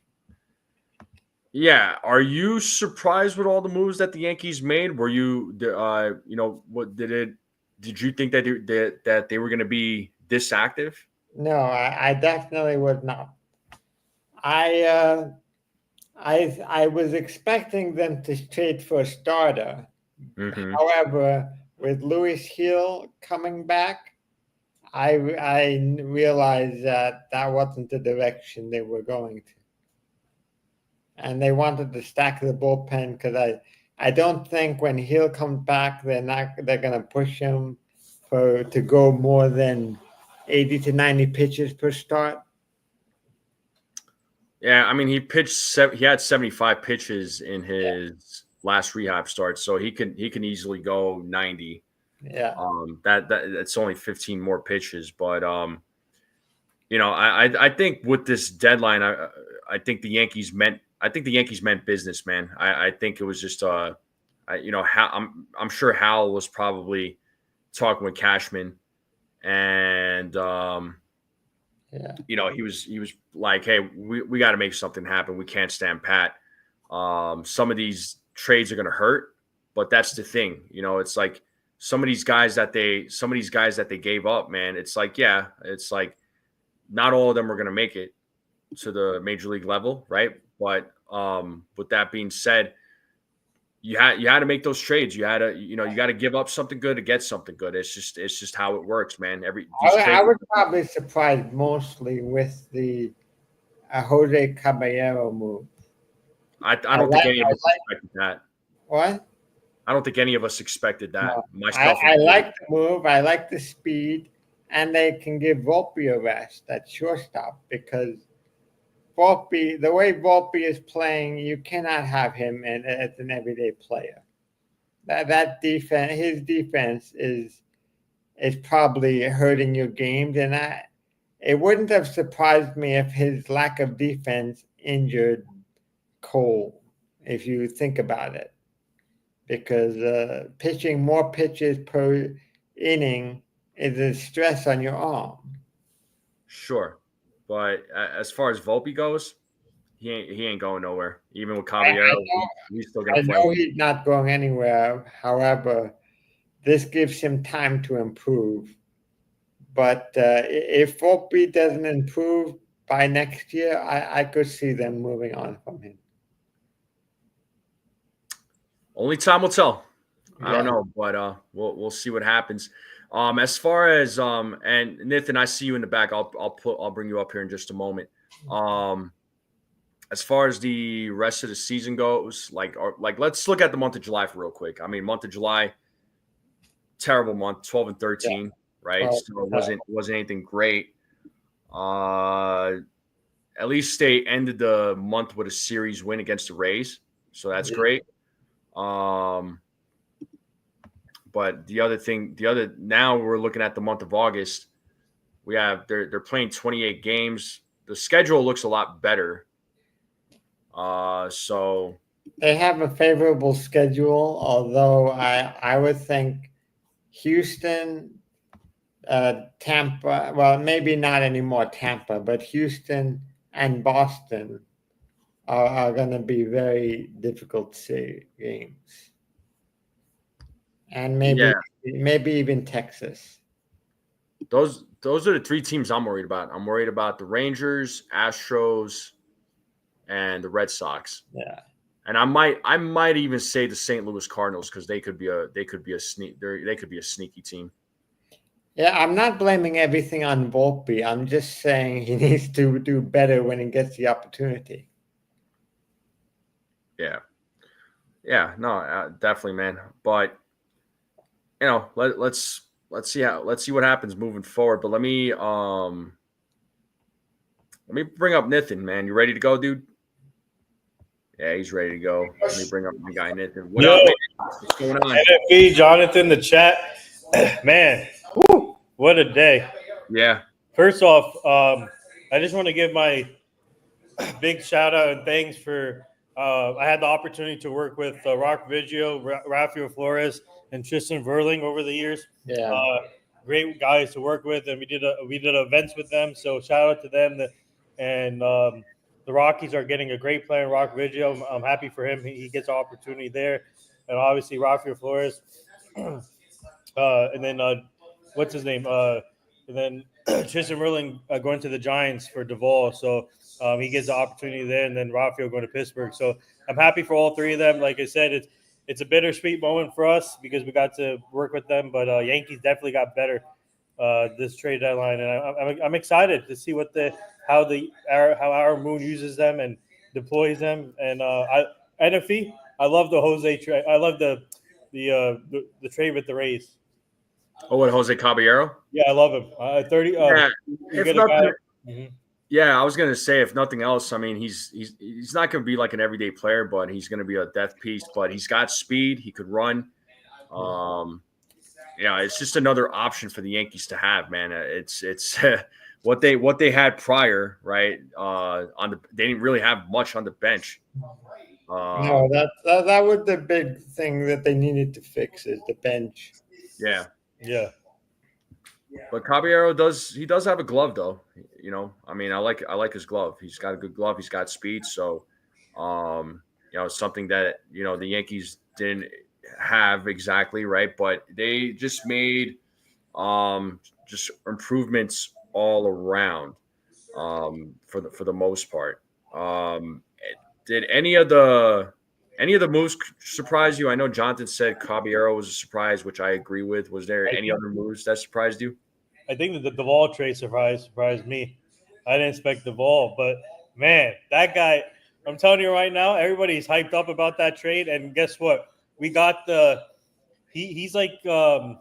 Yeah. Are you surprised with all the moves that the Yankees made? Were you, what did you think that they were going to be this active? No, I definitely would not. I was expecting them to trade for a starter. Mm-hmm. However, with Louis Hill coming back, I realized that wasn't the direction they were going to, and they wanted to stack the bullpen because I don't think when Hill comes back they're going to push him to go more than 80 to 90 pitches per start. Yeah, I mean, he had 75 pitches in his last rehab start, so he can easily go 90. Yeah. That's only 15 more pitches, but I think with this deadline, I think the Yankees meant business, man. I think it was just I'm sure Hal was probably talking with Cashman, and he was like, hey, we got to make something happen. We can't stand pat. Some of these trades are going to hurt, but that's the thing. It's like some of these guys that they gave up, man. It's like, yeah, it's like not all of them are going to make it to the major league level, right? But with that being said, you had to make those trades. You had to, you got to give up something good to get something good. It's just how it works, man. I was probably surprised mostly with the Jose Caballero move. I don't think any of us expected that. What? I don't think any of us expected that. No. I like the move. I like the speed, and they can give Volpe a rest at shortstop because Volpe, the way Volpe is playing, you cannot have him as an everyday player. That defense, his defense is probably hurting your games, and it wouldn't have surprised me if his lack of defense injured Cole, if you think about it, because pitching more pitches per inning is a stress on your arm. Sure, but as far as Volpe goes, he ain't going nowhere. Even with Caballero, he's still going to play. I know he's not going anywhere. However, this gives him time to improve. But if Volpe doesn't improve by next year, I could see them moving on from him. Only time will tell. I don't know, but we'll see what happens. As far as and Nathan, I see you in the back. I'll bring you up here in just a moment. As far as the rest of the season goes, like let's look at the month of July for real quick. I mean, month of July, terrible month, 12-13, right? So it wasn't anything great. At least they ended the month with a series win against the Rays, so that's great. But now we're looking at the month of August. They're playing 28 games. The schedule looks a lot better. So they have a favorable schedule, although I would think Houston, Tampa, well, maybe not anymore Tampa, but Houston and Boston are going to be very difficult games. And maybe even Texas. Those are the three teams I'm worried about. I'm worried about the Rangers, Astros, and the Red Sox. Yeah. And I might even say the St. Louis Cardinals because they could be a sneaky team. Yeah, I'm not blaming everything on Volpe. I'm just saying he needs to do better when he gets the opportunity. Yeah, no, definitely, man. But let's see what happens moving forward. But let me bring up Nathan, man. You ready to go, dude? Yeah, he's ready to go. Let me bring up my guy, Nathan. What up, man? What's going on? NFB, Jonathan, the chat. Man, woo, what a day. Yeah. First off, I just want to give my big shout out and thanks for I had the opportunity to work with Rock Vigio, Rafael Flores, and Tristan Verling over the years. Yeah. Great guys to work with, and we did events with them. So shout out to them. The Rockies are getting a great player in Rock Vigio. I'm happy for him. He gets an opportunity there. And obviously Rafael Flores. And then what's his name? And then Tristan Verling going to the Giants for Duvall. So he gets the opportunity there. And then Rafael going to Pittsburgh. So I'm happy for all three of them. Like I said, it's a bittersweet moment for us because we got to work with them. But Yankees definitely got better this trade deadline. And I'm excited to see how our Moon uses them and deploys them. And NFE, I love the Jose trade. I love the trade with the Rays. Oh, what, Jose Caballero? Yeah, I love him. 30. Yeah, if nothing, mm-hmm. Yeah, I was gonna say if nothing else, I mean he's not gonna be like an everyday player, but he's gonna be a death piece. But he's got speed. He could run. Yeah, it's just another option for the Yankees to have, man. It's what they had prior, right? They didn't really have much on the bench. No, that was the big thing that they needed to fix is the bench. Yeah. But Caballero does have a glove though. I mean, I like his glove. He's got a good glove. He's got speed. So, something that the Yankees didn't have exactly, right? But they just made just improvements all around for the most part. Did any of the moves surprise you? I know Jonathan said Caballero was a surprise, which I agree with. Was there any other moves that surprised you? I think that the Duvall trade surprised me. I didn't expect Duvall, but man, that guy, I'm telling you right now, everybody's hyped up about that trade. And guess what? We got he's like Emmanuel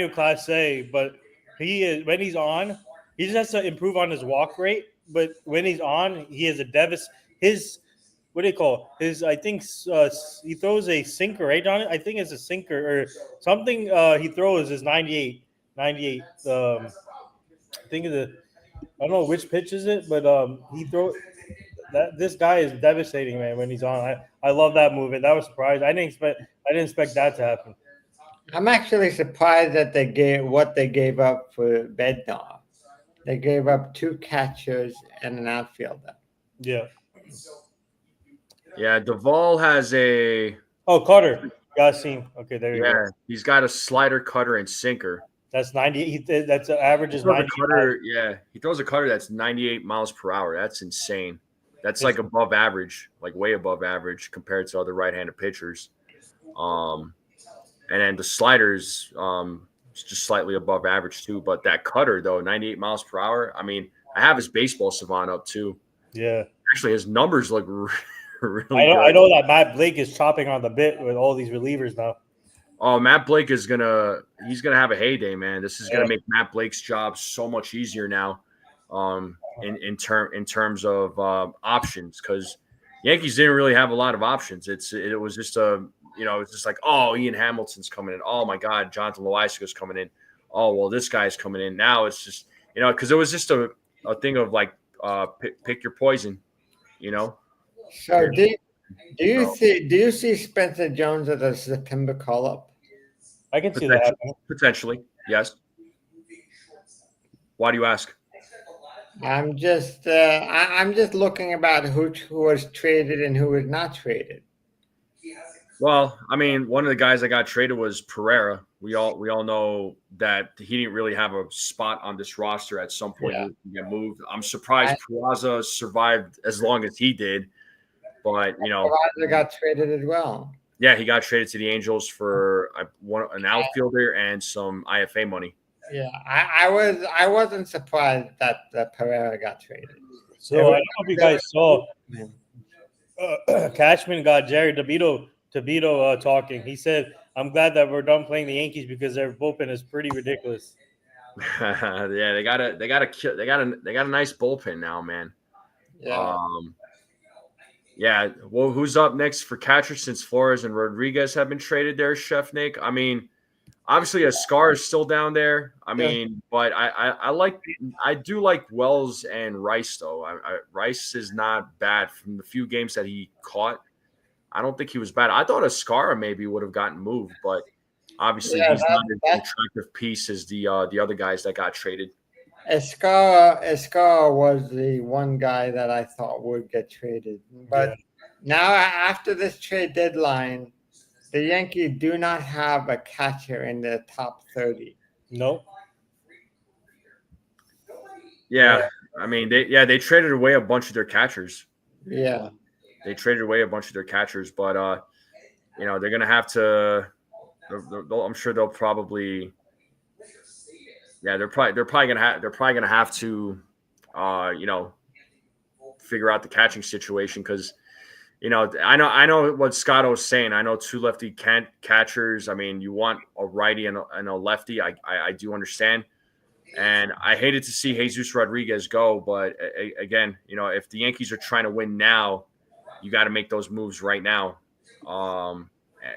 Clase, but when he's on, he just has to improve on his walk rate. But when he's on, he has what do you call his? I think he throws a sinker, right, John? I think it's a sinker or something. He throws is 98. I think I don't know which pitch is it, but he throws that. This guy is devastating, man. When he's on, I love that move, and that was surprised. I didn't expect that to happen. I'm actually surprised that they gave up for Bednar. They gave up 2 catchers and an outfielder. Yeah. Yeah, Duvall has a cutter. Yassin. Okay, there you go. Yeah, he's got a slider, cutter, and sinker. That's 90. That's an average is 90. He throws a cutter that's 98 miles per hour. That's insane. That's like above average, like way above average compared to other right-handed pitchers. And then the sliders just slightly above average too. But that cutter though, 98 miles per hour. I mean, I have his baseball savant up too. Yeah. Actually, his numbers look really I good. know that Matt Blake is chopping on the bit with all these relievers now. Oh, Matt Blake he's gonna have a heyday, man. This is gonna Yeah. make Matt Blake's job so much easier now, in terms of options, because Yankees didn't really have a lot of options. It was just it's just like, oh, Ian Hamilton's coming in. Oh my God, Jonathan Loaiza's coming in. Oh well, this guy's coming in. Now it's just because it was just a thing of like pick your poison, you know. So do you So, see Spencer Jones as a September call up? I can see that happening. potentially, yes. Why do you ask? I'm just looking about who was traded and who was not traded. Well, I mean, one of the guys that got traded was Pereira. We all know that he didn't really have a spot on this roster. At some point, Yeah. he would get moved. I'm surprised Peraza survived as long as he did. But Peraza got traded as well. yeah, he got traded to the Angels for an outfielder and some IFA money. Yeah, I wasn't surprised that Pereira got traded. So I don't know if you guys saw Cashman got Jerry DeVito talking. He said, "I'm glad that we're done playing the Yankees because their bullpen is pretty ridiculous." Yeah, they got a nice bullpen now, man. Yeah. Yeah. Well, who's up next for catcher since Flores and Rodriguez have been traded there, Chef Nick? I mean, obviously Ascar is still down there. I mean, but I do like Wells and Rice though. Rice is not bad from the few games that he caught. I don't think he was bad. I thought Ascara maybe would have gotten moved, but obviously he's not as attractive piece as the other guys that got traded. Escara was the one guy that I thought would get traded. But now after this trade deadline, the Yankees do not have a catcher in the top 30. Nope. Yeah. I mean, they traded away a bunch of their catchers. Yeah. They traded away a bunch of their catchers, but they're going to have to I'm sure they'll probably they're probably going to have to figure out the catching situation, cuz I know what Scott was saying. I know two lefty catchers. I mean, you want a righty and a lefty. I do understand. And I hated to see Jesus Rodriguez go, but again, if the Yankees are trying to win now, you got to make those moves right now. And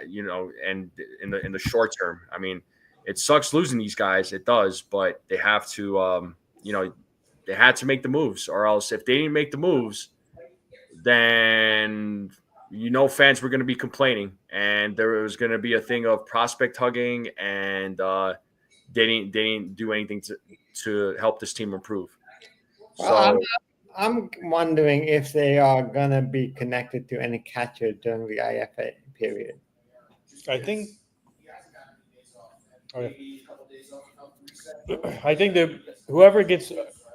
in the short term. I mean, it sucks losing these guys. It does, but they have to they had to make the moves, or else if they didn't make the moves, then fans were going to be complaining, and there was going to be a thing of prospect hugging, and they didn't do anything to help this team improve. Well, I'm wondering if they are going to be connected to any catcher during the IFA period. I think that whoever gets,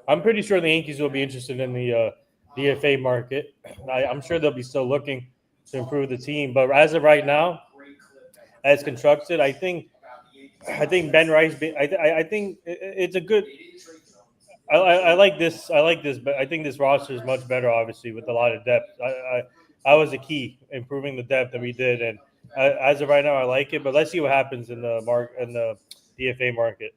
I'm pretty sure the Yankees will be interested in the DFA market. I'm sure they'll be still looking to improve the team, but as of right now, as constructed, I think Ben Rice. I think it's a good. I like this. But I think this roster is much better, obviously, with a lot of depth. I was a key improving the depth that we did, and as of right now, I like it. But let's see what happens in the DFA market.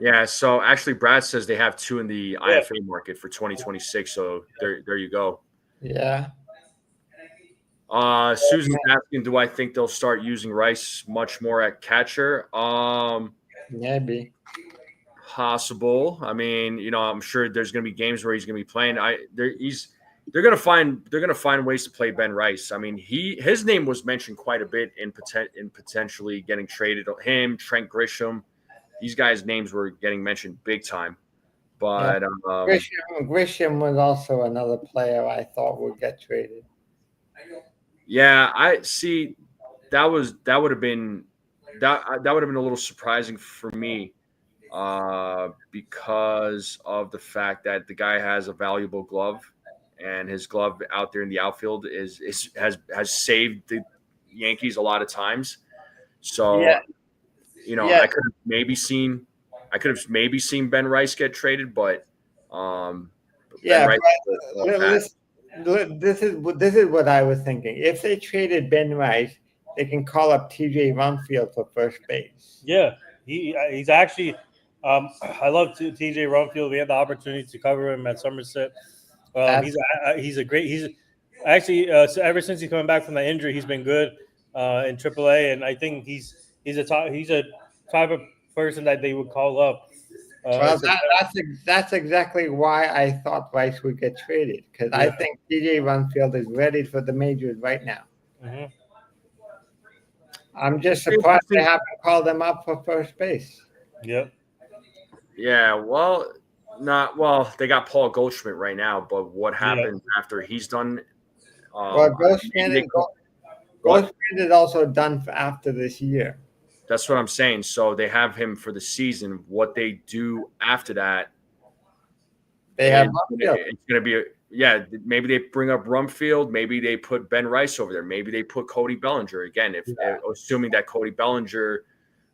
Yeah. So actually, Brad says they have two in the IFA market for 2026. So there you go. Yeah. Susan's asking, do I think they'll start using Rice much more at catcher? Maybe. Possible. I mean, I'm sure there's going to be games where he's going to be playing. They're going to find ways to play Ben Rice. I mean, his name was mentioned quite a bit in potentially getting traded. Him, Trent Grisham, these guys' names were getting mentioned big time. But Grisham was also another player I thought would get traded. Yeah, I see. That would have been a little surprising for me, because of the fact that the guy has a valuable glove, and his glove out there in the outfield has saved the Yankees a lot of times. So, Yeah. I could have maybe seen Ben Rice get traded, but Ben Rice but this is what I was thinking. If they traded Ben Rice, they can call up TJ Rumfield for first base. Yeah, he's actually. I love TJ Rumfield. We had the opportunity to cover him at Somerset. He's actually so ever since he's coming back from the injury, he's been good in AAA, and I think he's a type of person that they would call up. That's exactly why I thought Rice would get traded, because I think TJ Rumfield is ready for the majors right now. Mm-hmm. I'm just surprised they haven't called him up for first base. Yep. Yeah, they got Paul Goldschmidt right now, but what happens after he's done? Goldschmidt is also done after this year. That's what I'm saying. So they have him for the season. What they do after that, it's going to be maybe they bring up Rumfield. Maybe they put Ben Rice over there. Maybe they put Cody Bellinger again. Assuming that Cody Bellinger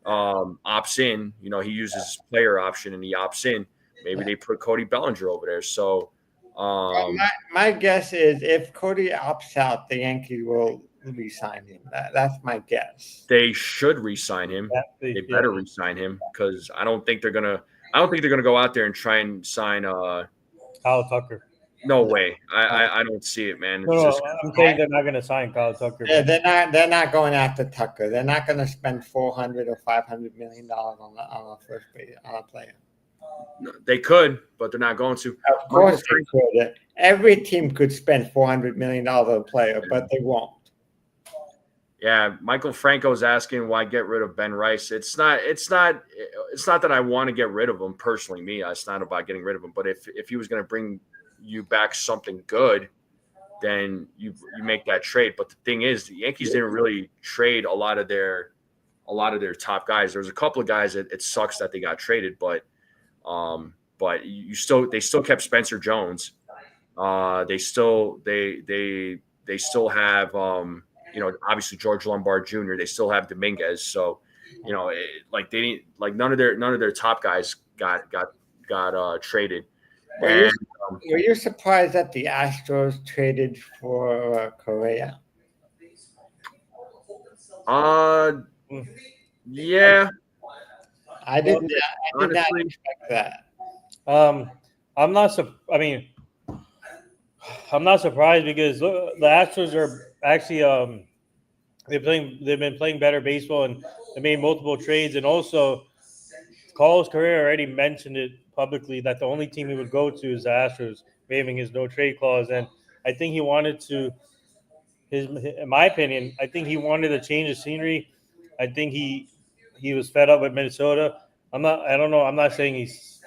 opts in, he uses his player option and he opts in. Maybe they put Cody Bellinger over there. So my guess is if Cody opts out, the Yankees will re-sign him. That's my guess. They should re-sign him. They better re-sign him because I don't think they're gonna go out there and try and sign Kyle Tucker. No way. I don't see it, man. I'm saying they're not going to sign Kyle Tucker. Yeah, they're not going after Tucker. They're not going to spend $400 or $500 million on a first base on a player. No, they could, but they're not going to. Of course they could. Every team could spend $400 million on a player, but they won't. Yeah, Michael Franco's asking why get rid of Ben Rice. It's not that I want to get rid of him personally. It's not about getting rid of him. But if he was going to bring you back something good, then you make that trade. But the thing is, the Yankees didn't really trade a lot of their top guys. There was a couple of guys that it sucks that they got traded, but they still kept Spencer Jones. They still have obviously George Lombard Jr. They still have Dominguez. So none of their top guys got traded. Were you surprised that the Astros traded for Correa? Yeah. I did not expect that. I'm not surprised because the Astros are actually they've been playing better baseball and they made multiple trades, and also Carlos Correa already mentioned it publicly that the only team he would go to is the Astros, waiving his no trade clause. And I think he wanted to, in my opinion, I think he wanted to change the scenery. I think he was fed up with Minnesota. I'm not saying he's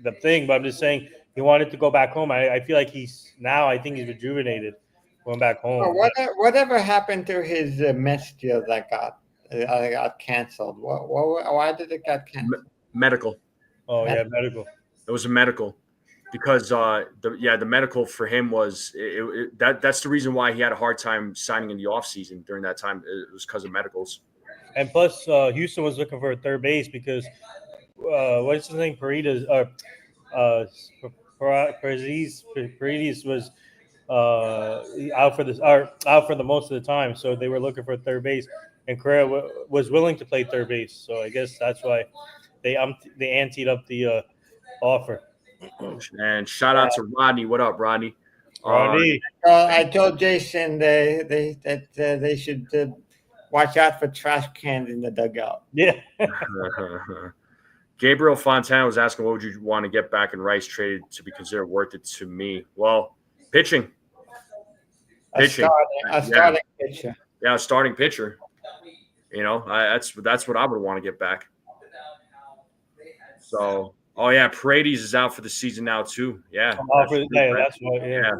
the thing, but I'm just saying he wanted to go back home. I feel like he's rejuvenated going back home. Whatever happened to his Mets deal that got canceled? Why did it get canceled? Medical. Oh, yeah, medical. It was a medical because the medical for him was that's the reason why he had a hard time signing in the offseason during that time. It was because of medicals. And plus, Houston was looking for a third base because what's his name? Paredes was out for the most of the time, so they were looking for a third base, and Correa was willing to play third base. So I guess that's why they anteed up the offer. And shout out to Rodney. What up, Rodney? Rodney. I told Jason that they should watch out for trash cans in the dugout. Yeah. Gabriel Fontana was asking, what would you want to get back in Rice traded to be considered worth it to me? Well, pitching. A starting pitcher. Yeah, a starting pitcher. That's what I would want to get back. So, Paredes is out for the season now too. Yeah. That's what. Yeah.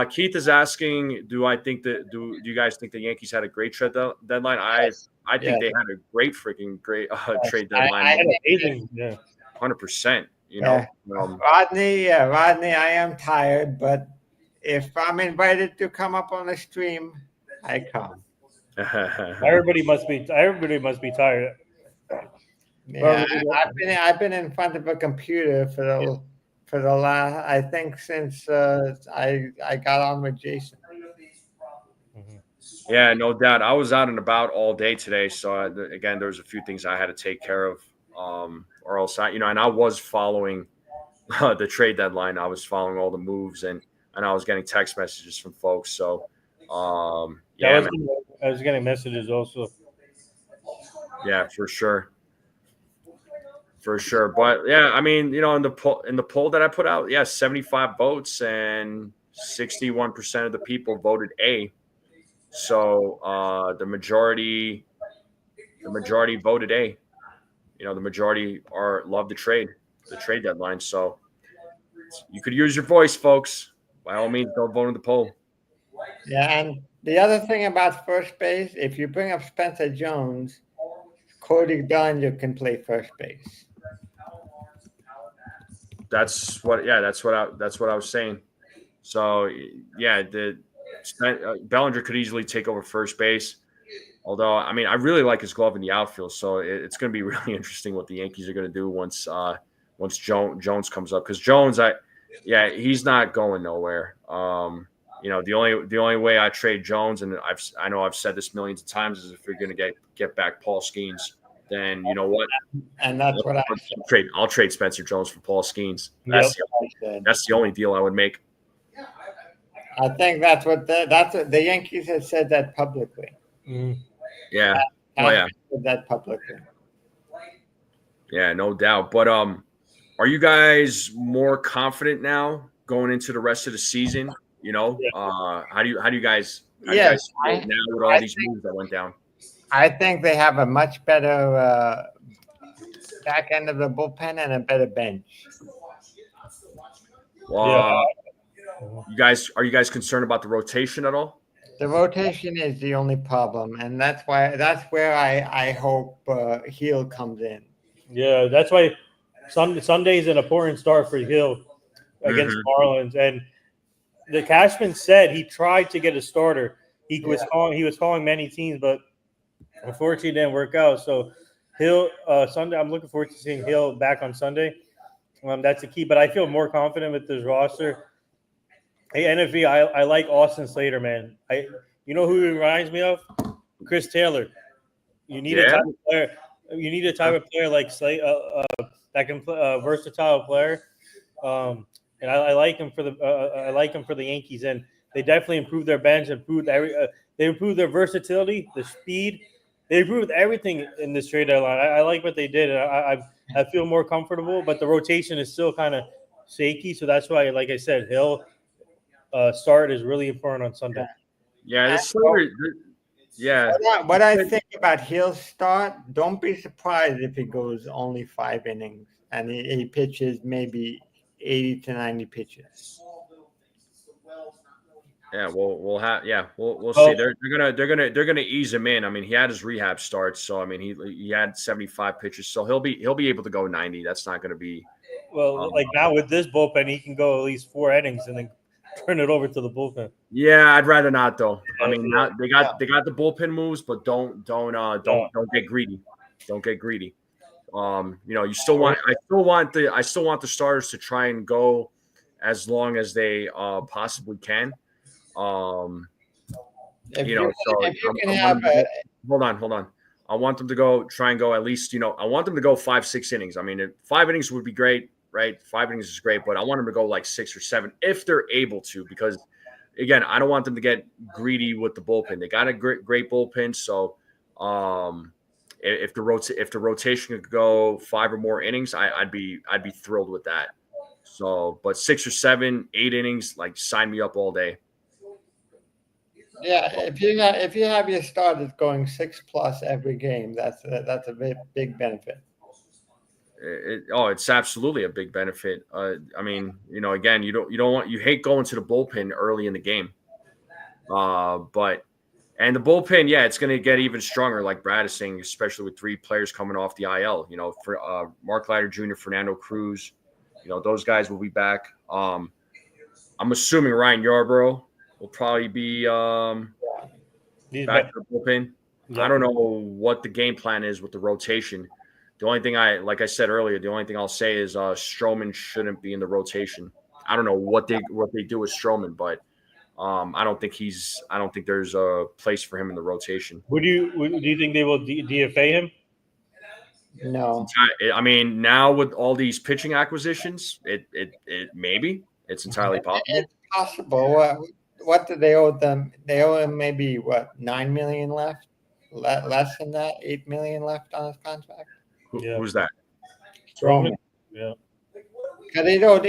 Keith is asking, do you guys think the Yankees had a great trade deadline? I think they had a great trade deadline. 100%. Rodney, I am tired, but if I'm invited to come up on the stream, I come. Everybody must be tired. Yeah, I've been in front of a computer for the last, I think, since I got on with Jason. Yeah, no doubt. I was out and about all day today, so again, there was a few things I had to take care of, or else and I was following the trade deadline. I was following all the moves, and I was getting text messages from folks. So, Yeah, man. I was getting messages also. Yeah, for sure. For sure. But yeah, I mean, in the poll that I put out, 75 votes and 61% of the people voted A. So the majority voted A. The majority love the trade deadline. So you could use your voice, folks. By all means, don't vote in the poll. Yeah, and the other thing about first base, if you bring up Spencer Jones, Cody Bellinger can play first base. That's what I was saying. So yeah, Bellinger could easily take over first base. Although, I mean, I really like his glove in the outfield, so it's going to be really interesting what the Yankees are going to do once Jones comes up. Because Jones, he's not going nowhere. The only way I trade Jones, and I know I've said this millions of times, is if you're going to get back Paul Skeens. Then you know what? And that's what I'll trade Spencer Jones for Paul Skeens. Yep. That's the only deal I would make. I think that's what the Yankees have said that publicly. Mm. Yeah. Said that publicly. Yeah, no doubt. But are you guys more confident now going into the rest of the season? How do you guys feel now with all these moves that went down? I think they have a much better back end of the bullpen and a better bench. Well, are you guys concerned about the rotation at all? The rotation is the only problem, and that's where I hope Hill comes in. Yeah, that's why Sunday is an important start for Hill against Marlins. And the Cashman said he tried to get a starter. He was calling many teams, but unfortunately it didn't work out. So Hill Sunday, I'm looking forward to seeing Hill back on Sunday. That's the key. But I feel more confident with this roster. Hey, NFV, I like Austin Slater, man. You know who he reminds me of? Chris Taylor. You need a type of player. You need a type of player like Slater that can play a versatile player. And I like him for the Yankees, and they definitely improved their bench, they improved their versatility, the speed. They improved everything in this trade deadline. I like what they did, and I feel more comfortable. But the rotation is still kind of shaky, so that's why, like I said, Hill start is really important on Sunday. Yeah, the Slater. Yeah. What I think about Hill's start, don't be surprised if he goes only 5 innings and he pitches maybe 80 to 90 pitches. Yeah, we'll see. They're gonna ease him in. I mean, he had his rehab start, so I mean he had 75 pitches, so he'll be able to go 90. That's not gonna be like now with this bullpen, he can go at least 4 innings and then turn it over to the bullpen. Yeah, I'd rather not though. I mean, they got the bullpen moves, but don't get greedy. Don't get greedy. You still want. I still want the starters to try and go as long as they possibly can. Hold on. I want them to try and go at least. I want them to go 5-6 innings. I mean, 5 innings would be great, right? 5 innings is great, but I want them to go like 6 or 7 if they're able to, because again, I don't want them to get greedy with the bullpen. They got a great bullpen, so if the rotation could go 5 or more innings, I'd be thrilled with that. So, but 6 or 7, 8 innings, like sign me up all day. Yeah, if you have your starters going 6+ every game, that's a big benefit. It's absolutely a big benefit. I mean, again, you hate going to the bullpen early in the game, and the bullpen, it's going to get even stronger, like Brad is saying, especially with 3 players coming off the IL. For Mark Leiter Jr., Fernando Cruz, those guys will be back. I'm assuming Ryan Yarbrough will probably be back to the bullpen. Yep. I don't know what the game plan is with the rotation. The only thing like I said earlier, the only thing I'll say is Stroman shouldn't be in the rotation. I don't know what they do with Stroman, but I don't think there's a place for him in the rotation. Do you think they will DFA him? No. I mean, now with all these pitching acquisitions, it maybe it's entirely possible. It's possible. What do they owe them? They owe him maybe $9 million left, less than that, $8 million left on his contract. Who's that? Stroman. Yeah. Because he's owed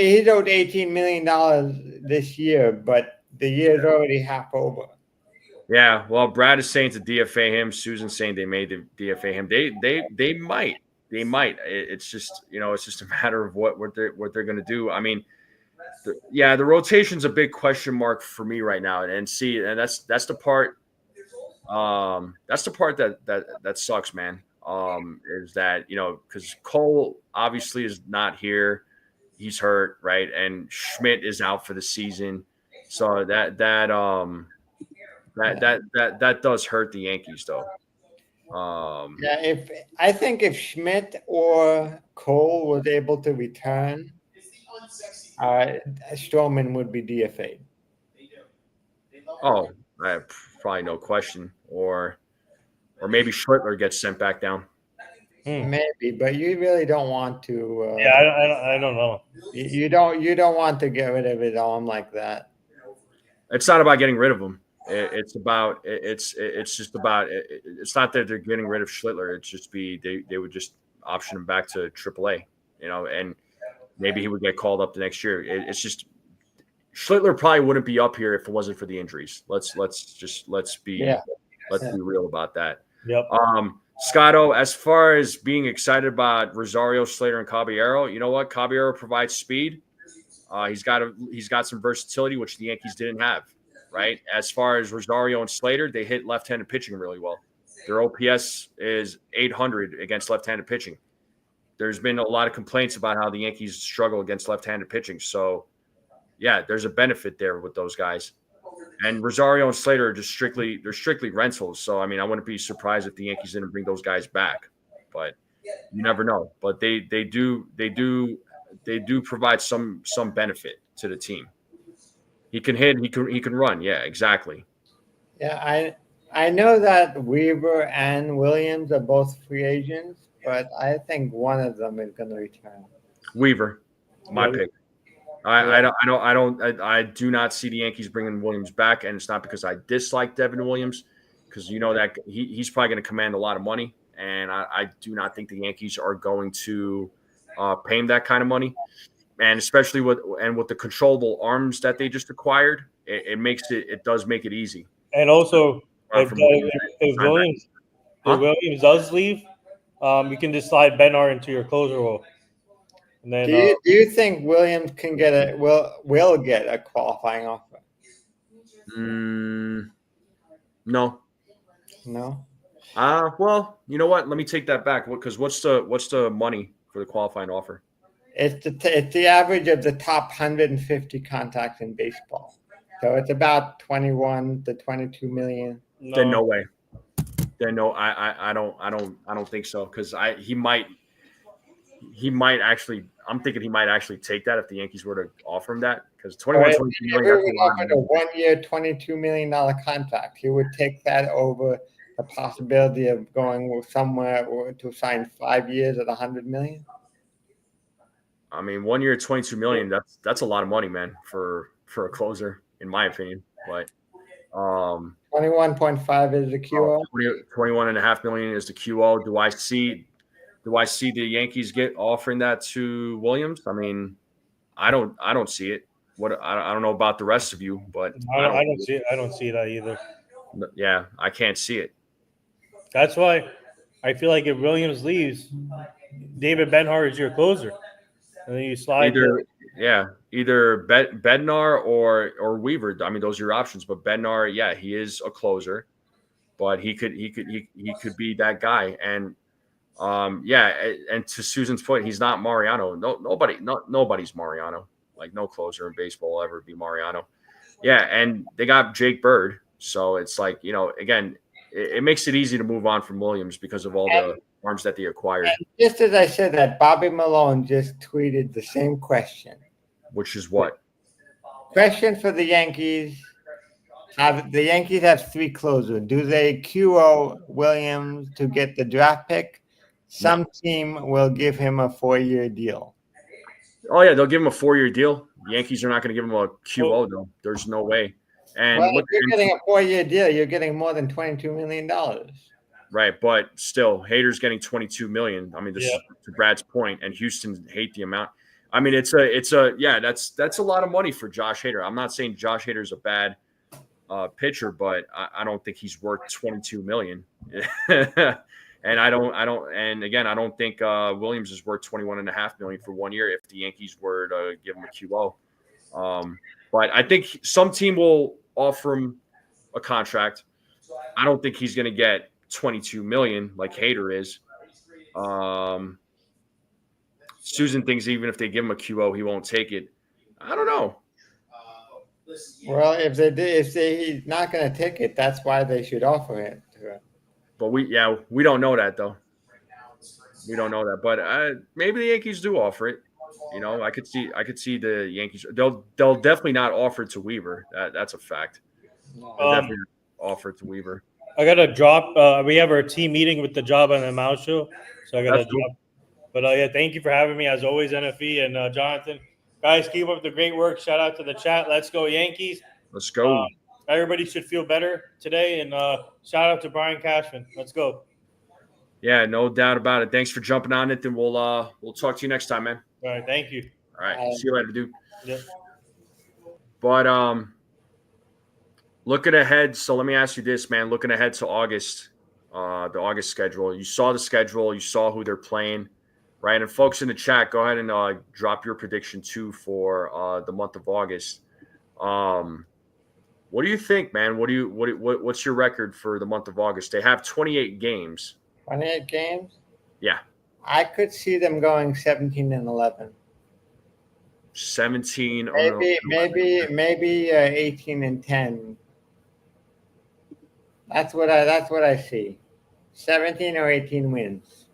$18 million this year, but the year's already half over. Yeah, well, Brad is saying to DFA him. Susan's saying they may DFA him. They might. It's just it's just a matter of what they're going to do. I mean, the rotation's a big question mark for me right now, and that's the part. That's the part that sucks, man. Is that because Cole obviously is not here, he's hurt, right, and Schmidt is out for the season, so that does hurt the Yankees, though. I think if Schmidt or Cole was able to return, Stroman would be DFA'd. Oh, probably no question, or maybe Schlittler gets sent back down. Maybe, but you really don't want to. I don't know. You don't want to get rid of it on like that. It's not about getting rid of him. It's just about it's not that they're getting rid of Schlittler. It's just they would just option him back to AAA, and maybe he would get called up the next year. It's just Schlittler probably wouldn't be up here if it wasn't for the injuries. Let's be real about that. Yep. Scotto, as far as being excited about Rosario, Slater, and Caballero, you know what? Caballero provides speed. He's got some versatility, which the Yankees didn't have, right? As far as Rosario and Slater, they hit left-handed pitching really well. Their OPS is 800 against left-handed pitching. There's been a lot of complaints about how the Yankees struggle against left-handed pitching. So, yeah, there's a benefit there with those guys. And Rosario and Slater are just strictly rentals. So, I mean, I wouldn't be surprised if the Yankees didn't bring those guys back. But you never know. But they do provide some benefit to the team. He can hit, he can run. Yeah, exactly. Yeah, I know that Weaver and Williams are both free agents, but I think one of them is going to return. Weaver, my pick. I do not see the Yankees bringing Williams back, and it's not because I dislike Devin Williams, because that he's probably going to command a lot of money, and I do not think the Yankees are going to pay him that kind of money, and especially with the controllable arms that they just acquired, it does make it easy. And also, if Williams does leave, you can just slide Benar into your closer role. And then, do you think Williams can will get a qualifying offer? No. Well, you know what? Let me take that back. Because what's the money for the qualifying offer? It's the average of the top 150 contacts in baseball. So it's about 21 to 22 million. Then no way. Then no, I don't think so, because he might actually. I'm thinking he might actually take that if the Yankees were to offer him that, because 22 million. Offered a 1 year, $22 million contract. He would take that over the possibility of going somewhere to sign 5 years at $100 million. I mean, 1 year, $22 million. That's a lot of money, man, for a closer, in my opinion. But 21.5 is the QO. 21.5 million is the QO. Do I see the Yankees offering that to Williams? I mean, I don't see it. I don't know about the rest of you, but I don't see it. I don't see that either. Yeah, I can't see it. That's why I feel like if Williams leaves, David Benhart is your closer, and then you slide either Bednar or Weaver. I mean, those are your options. But Bednar, yeah, he is a closer, but he could be that guy. And and to Susan's point, he's not Mariano. Nobody's Mariano. Like, no closer in baseball will ever be Mariano. Yeah, and they got Jake Bird, so it's like, again, it makes it easy to move on from Williams because of all the arms that they acquired. And just as I said that, Bobby Malone just tweeted the same question. Which is what? Question for the Yankees. The Yankees have 3 closers. Do they QO Williams to get the draft pick? Some team will give him a 4-year deal. Oh, yeah, they'll give him a 4-year deal. The Yankees are not going to give him a QO, though. There's no way. And well, look, if you're getting a 4-year deal, you're getting more than $22 million. Right, but still, Hader's getting $22 million. I mean, this is to Brad's point, and Houston hate the amount. I mean, that's a lot of money for Josh Hader. I'm not saying Josh Hader's a bad pitcher, but I don't think he's worth $22 million. And I don't think Williams is worth $21.5 million for 1 year if the Yankees were to give him a QO. But I think some team will offer him a contract. I don't think he's going to get $22 million like Hader is. Susan thinks even if they give him a QO, he won't take it. I don't know. Well, if he's not going to take it, that's why they should offer it to him. But we don't know that though. We don't know that, but maybe the Yankees do offer it. You know, I could see the Yankees. They'll definitely not offer it to Weaver. That's a fact. They'll definitely offer it to Weaver. I got to drop. We have our team meeting with the Joba and the Mouse show, so I got to drop. Cool. But yeah, thank you for having me as always, NFE and Jonathan. Guys, keep up the great work. Shout out to the chat. Let's go Yankees. Let's go. Everybody should feel better today, and shout out to Brian Cashman. Let's go. Yeah, no doubt about it. Thanks for jumping on it, and we'll talk to you next time, man. All right, thank you. All right, see you later, dude. Yep. But looking ahead, so let me ask you this, man. Looking ahead to August, the August schedule. You saw the schedule. You saw who they're playing, right? And folks in the chat, go ahead and drop your prediction too for the month of August. What do you think, man? What's your record for the month of August? They have 28 games. 28 games? Yeah. I could see them going 17-11. 17. Maybe 18-10. That's what I see. 17 or 18 wins.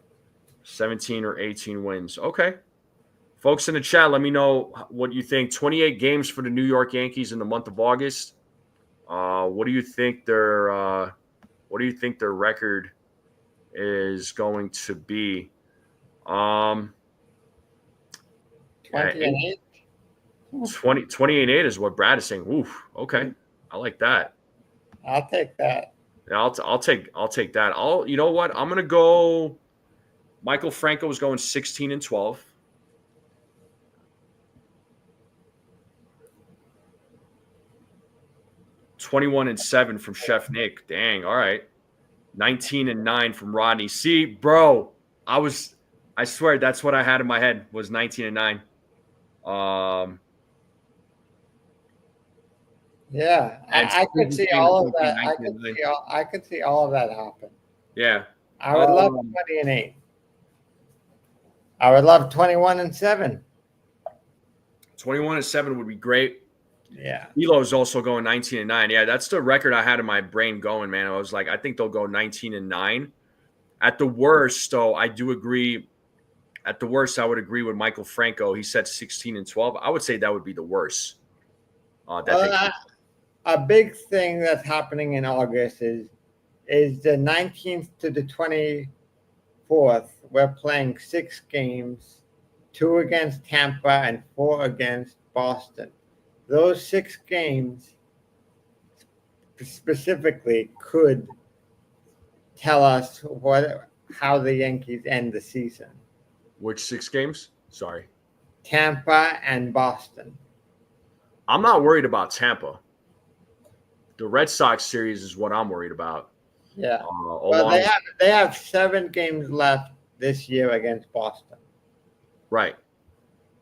17 or 18 wins. Okay. Folks in the chat, let me know what you think. 28 games for the New York Yankees in the month of August. What do you think their record is going to be? 28. 28 is what Brad is saying. Oof. Okay. I like that. I'll take that. Yeah, I'll take that. You know what? I'm gonna go. Michael Franco is going 16-12. 21-7 from Chef Nick. Dang. All right. 19-9 from Rodney. See, bro, I swear that's what I had in my head was 19-9. Yeah, I could see all of that. I could see all of that happen. Yeah. I would love 20-8. I would love 21-7. 21-7 would be great. Yeah. Elo's also going 19-9. Yeah, that's the record I had in my brain going, man. I was like, I think they'll go 19-9. At the worst, though, I do agree. At the worst, I would agree with Michael Franco. He said 16-12. I would say that would be the worst. A big thing that's happening in August is the 19th to the 24th. We're playing 6 games, 2 against Tampa and 4 against Boston. Those 6 games specifically could tell us how the Yankees end the season. Which 6 games? Sorry. Tampa and Boston. I'm not worried about Tampa. The Red Sox series is what I'm worried about. Yeah. Well, they have 7 games left this year against Boston. Right.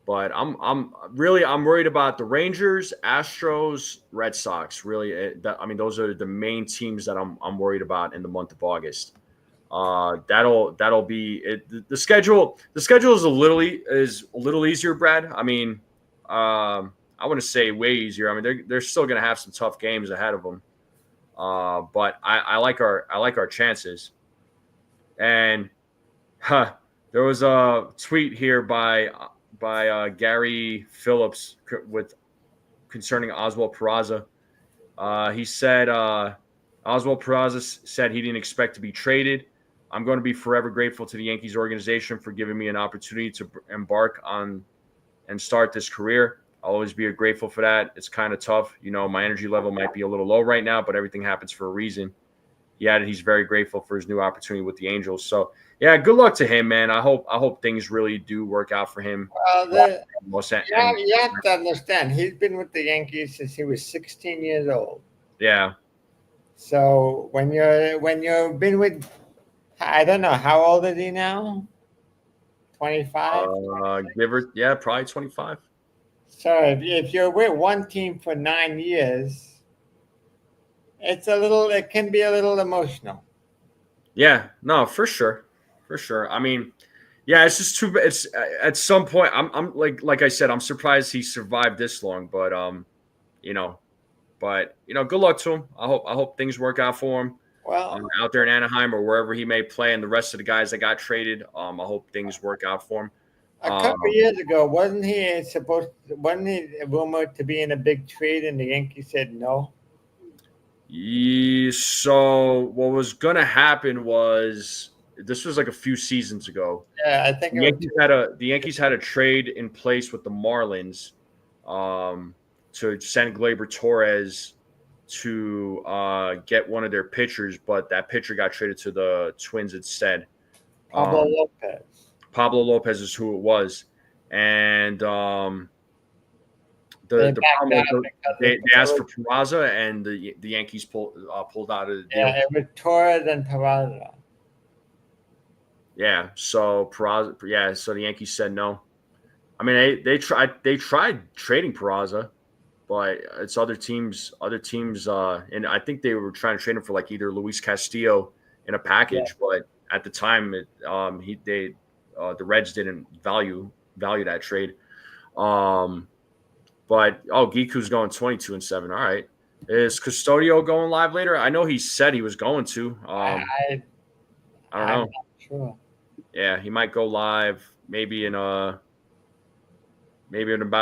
But I'm worried about the Rangers, Astros, Red Sox. Really, those are the main teams that I'm worried about in the month of August. That'll be it. The schedule is a little easier, Brad. I mean, I want to say way easier. I mean, they're still going to have some tough games ahead of them. But I like our chances. And there was a tweet here by Gary Phillips with concerning Oswald Peraza. He said Oswald Peraza said he didn't expect to be traded. I'm going to be forever grateful to the Yankees organization for giving me an opportunity to embark on and start this career. I'll always be grateful for that. It's kind of tough. My energy level might be a little low right now, but everything happens for a reason. He added he's very grateful for his new opportunity with the Angels. So, yeah, good luck to him, man. I hope things really do work out for him. Well, you have to understand, he's been with the Yankees since he was 16 years old. Yeah. So when you've been with, I don't know, how old is he now? 25? Probably 25. So if you're with one team for 9 years, it can be a little emotional. Yeah, no, for sure. I mean, yeah, it's just too. It's at some point. I'm like I said, I'm surprised he survived this long. But good luck to him. I hope things work out for him. Well, Out there in Anaheim or wherever he may play, and the rest of the guys that got traded. I hope things work out for him. a couple of years ago, wasn't he rumored to be in a big trade, and the Yankees said no? Yeah, so what was going to happen was this was like a few seasons ago. Yeah, I think the Yankees had a trade in place with the Marlins to send Gleyber Torres to get one of their pitchers, but that pitcher got traded to the Twins instead. Pablo Lopez. Pablo Lopez is who it was, and the problem was they asked for Peraza, and the Yankees pulled out of the deal. Yeah, it was Torres and Peraza. Yeah, so Peraza. Yeah, so the Yankees said no. I mean, they tried trading Peraza, but it's other teams. And I think they were trying to trade him for like either Luis Castillo in a package, but at the time, the Reds didn't value that trade. But Giku's going 22-7. All right, is Custodio going live later? I know he said he was going to. I don't know. I'm not sure. Yeah, he might go live maybe in about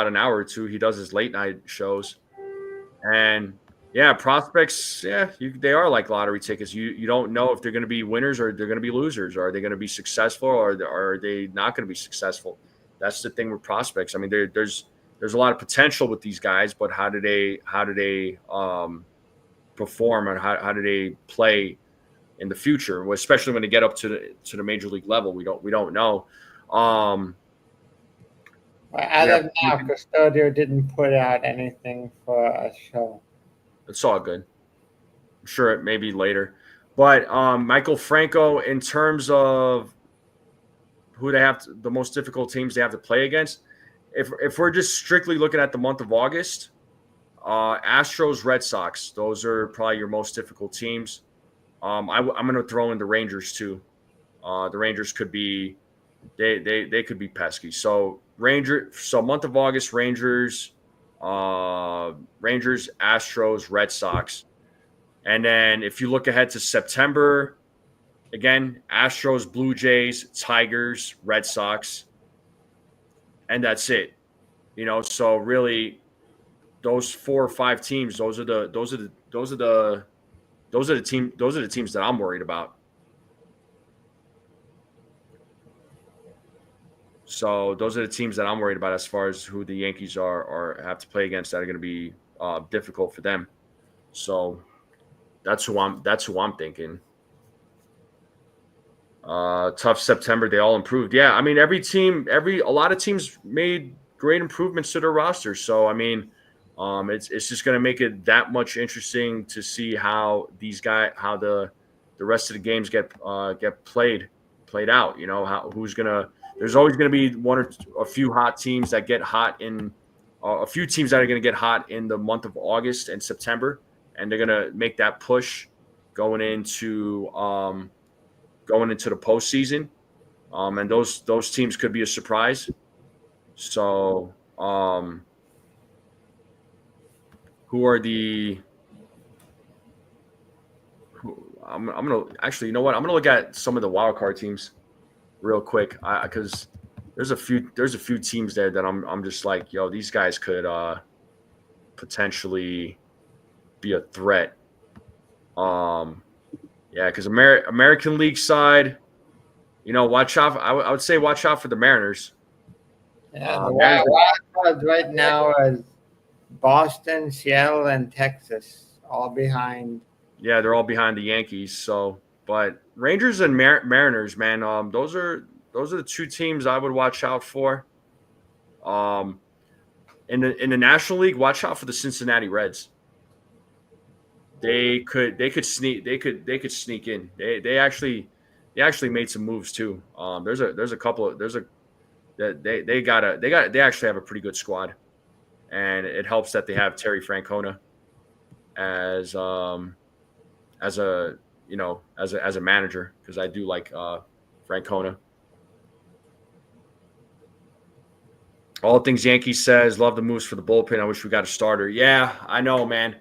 an hour or two. He does his late night shows, and yeah, prospects. Yeah, they are like lottery tickets. You don't know if they're going to be winners or they're going to be losers. Or are they going to be successful or are they not going to be successful? That's the thing with prospects. I mean, there's a lot of potential with these guys, but how do they perform and how do they play in the future, especially when they get up to the major league level? We don't know. As of now, Custodio didn't put out anything for a show. It's all good. I'm sure it may be later. But Michael Franco, in terms of who they have the most difficult teams they have to play against, if we're just strictly looking at the month of August, Astros, Red Sox, those are probably your most difficult teams. I'm going to throw in the Rangers too. The Rangers could be they could be pesky. So month of August, Rangers, Astros, Red Sox. And then if you look ahead to September, again, Astros, Blue Jays, Tigers, Red Sox. And that's it. So really those 4 or 5 teams, those are the teams that I'm worried about. So those are the teams that I'm worried about as far as who the Yankees have to play against that are going to be difficult for them. So that's who I'm thinking. Tough September. They all improved. Yeah, I mean a lot of teams made great improvements to their roster. So I mean, it's just going to make it that much interesting to see how the rest of the games get played out. There's always going to be one or a few hot teams that get hot in a few teams that are going to get hot in the month of August and September, and they're going to make that push going into the postseason. And those teams could be a surprise. So, who are the I'm gonna actually, you know what? I'm gonna look at some of the wild card teams real quick because there's a few teams there that I'm just like, yo, these guys could potentially be a threat. Yeah, because American League side, watch out. I would say watch out for the Mariners. Yeah, the Mariners, wild cards right now is Boston, Seattle, and Texas, all behind. yeah, they're all behind the Yankees. So, but Rangers and Mariners, man, those are the two teams I would watch out for. In the National League, watch out for the Cincinnati Reds. They could sneak in. They actually made some moves too. There's a couple of they actually have a pretty good squad, and it helps that they have Terry Francona as a manager, because I do like Francona. All things Yankees says, love the moves for the bullpen. I wish we got a starter. Yeah, I know, man.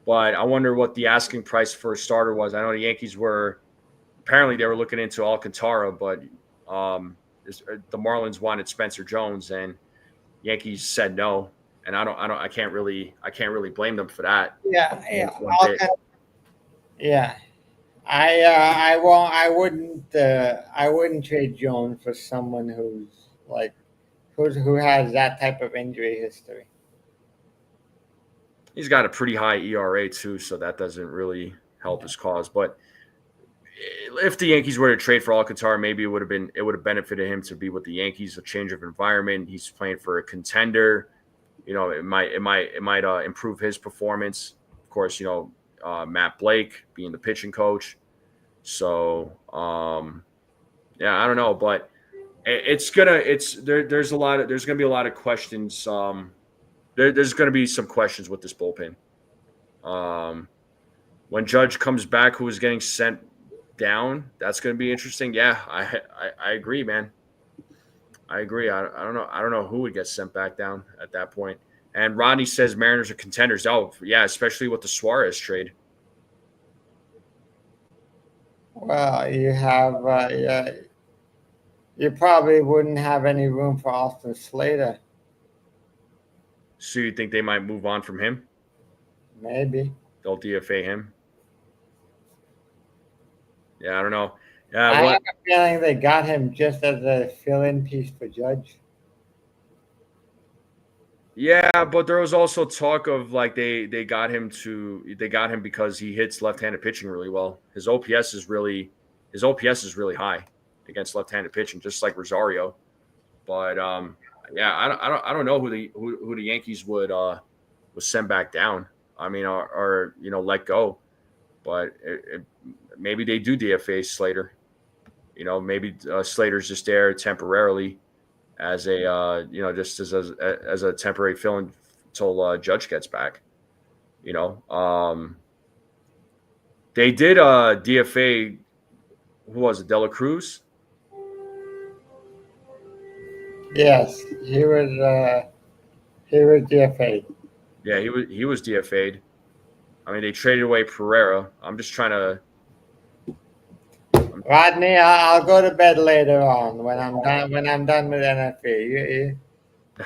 But I wonder what the asking price for a starter was. I know the Yankees apparently they were looking into Alcantara, but the Marlins wanted Spencer Jones, and Yankees said no. And I can't really blame them for that. Yeah, yeah. I wouldn't trade Jones for someone who has that type of injury history. He's got a pretty high ERA too, so that doesn't really help his cause. But if the Yankees were to trade for Alcantara, maybe it would have benefited him to be with the Yankees, a change of environment. He's playing for a contender. It might improve his performance. Of course, Matt Blake being the pitching coach. So yeah, I don't know, but there's gonna be a lot of questions. There's going to be some questions with this bullpen. When Judge comes back, who is getting sent down, that's going to be interesting. Yeah, I agree, man. I agree. I don't know who would get sent back down at that point. And Rodney says Mariners are contenders. Oh, yeah, especially with the Suarez trade. Well, you probably wouldn't have any room for Austin Slater. So you think they might move on from him? Maybe. They'll DFA him? Yeah, I don't know. I have a feeling they got him just as a fill-in piece for Judge. Yeah, but there was also talk of like they got him because he hits left-handed pitching really well. His OPS is really high against left-handed pitching, just like Rosario. But yeah, I don't know who the Yankees would send back down. I mean, or let go. But maybe they do DFA Slater. Maybe Slater's just there temporarily as a just as a temporary fill-in until Judge gets back. They did DFA. Who was it? Dela Cruz. Yes, he was DFA'd. Yeah, he was DFA'd. I mean, they traded away Pereira. I'm just trying to. Rodney, I'll go to bed later on when I'm done with NFA.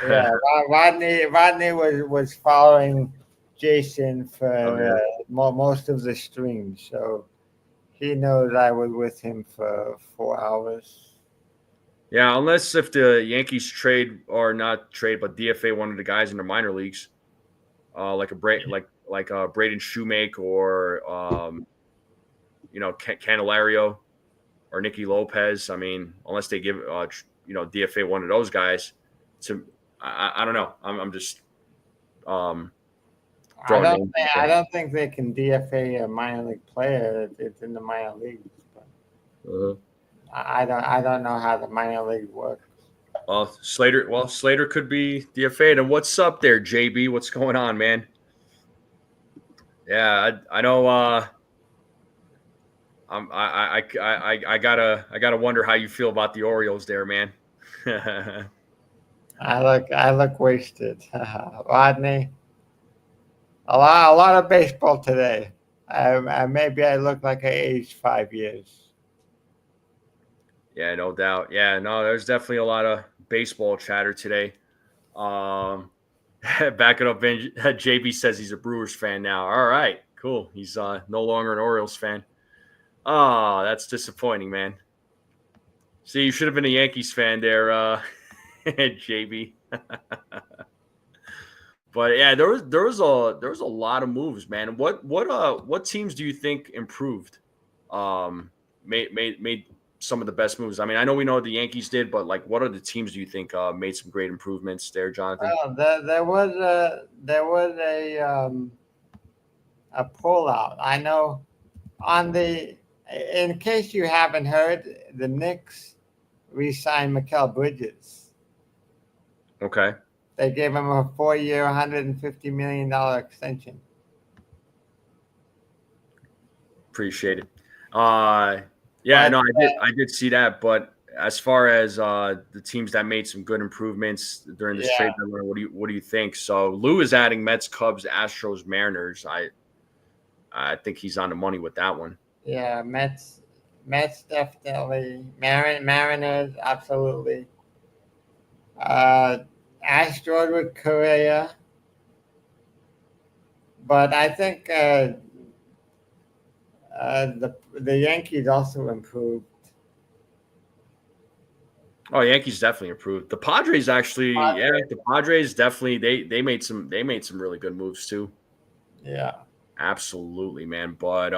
Yeah, Rodney was following Jason for most of the stream, so he knows I was with him for 4 hours. Yeah, unless if the Yankees trade or not trade, but DFA one of the guys in the minor leagues, like Braden Shoemake or Candelario or Nicky Lopez. I mean, unless they give DFA one of those guys, I don't know. I'm just I don't think they can DFA a minor league player. It's in the minor leagues. But I don't know how the minor league works. Well, Slater could be DFA'd. And what's up there, JB? What's going on, man? Yeah, I know. I gotta wonder how you feel about the Orioles there, man. I look wasted, Rodney. A lot of baseball today. Maybe I look like I aged 5 years. Yeah, no doubt. Yeah, no, there's definitely a lot of baseball chatter today. Um, back it up, JB says he's a Brewers fan now. All right, cool. He's no longer an Orioles fan. Oh, that's disappointing, man. See, you should have been a Yankees fan there, JB. But yeah, there was a lot of moves, man. What teams do you think improved? Made some of the best moves. I mean, I know we know the Yankees did, but like, what other teams do you think made some great improvements there, Jonathan? Well, there was a pullout. I know on the in case you haven't heard, the Knicks re-signed Mikal Bridges. Okay, They gave him a 4-year, $150 million extension. appreciate it. Yeah, But no, I did see that, but as far as the teams that made some good improvements during this yeah, trade deadline, what do you think? So Lou is adding Mets, Cubs, Astros, Mariners. I think he's on the money with that one. yeah, Mets definitely, Mariners absolutely. Uh, Astros with Korea, but I think the Yankees also improved. Oh, Yankees definitely improved. The Padres actually, yeah, the Padres definitely they made some really good moves too. Yeah, Absolutely, man. But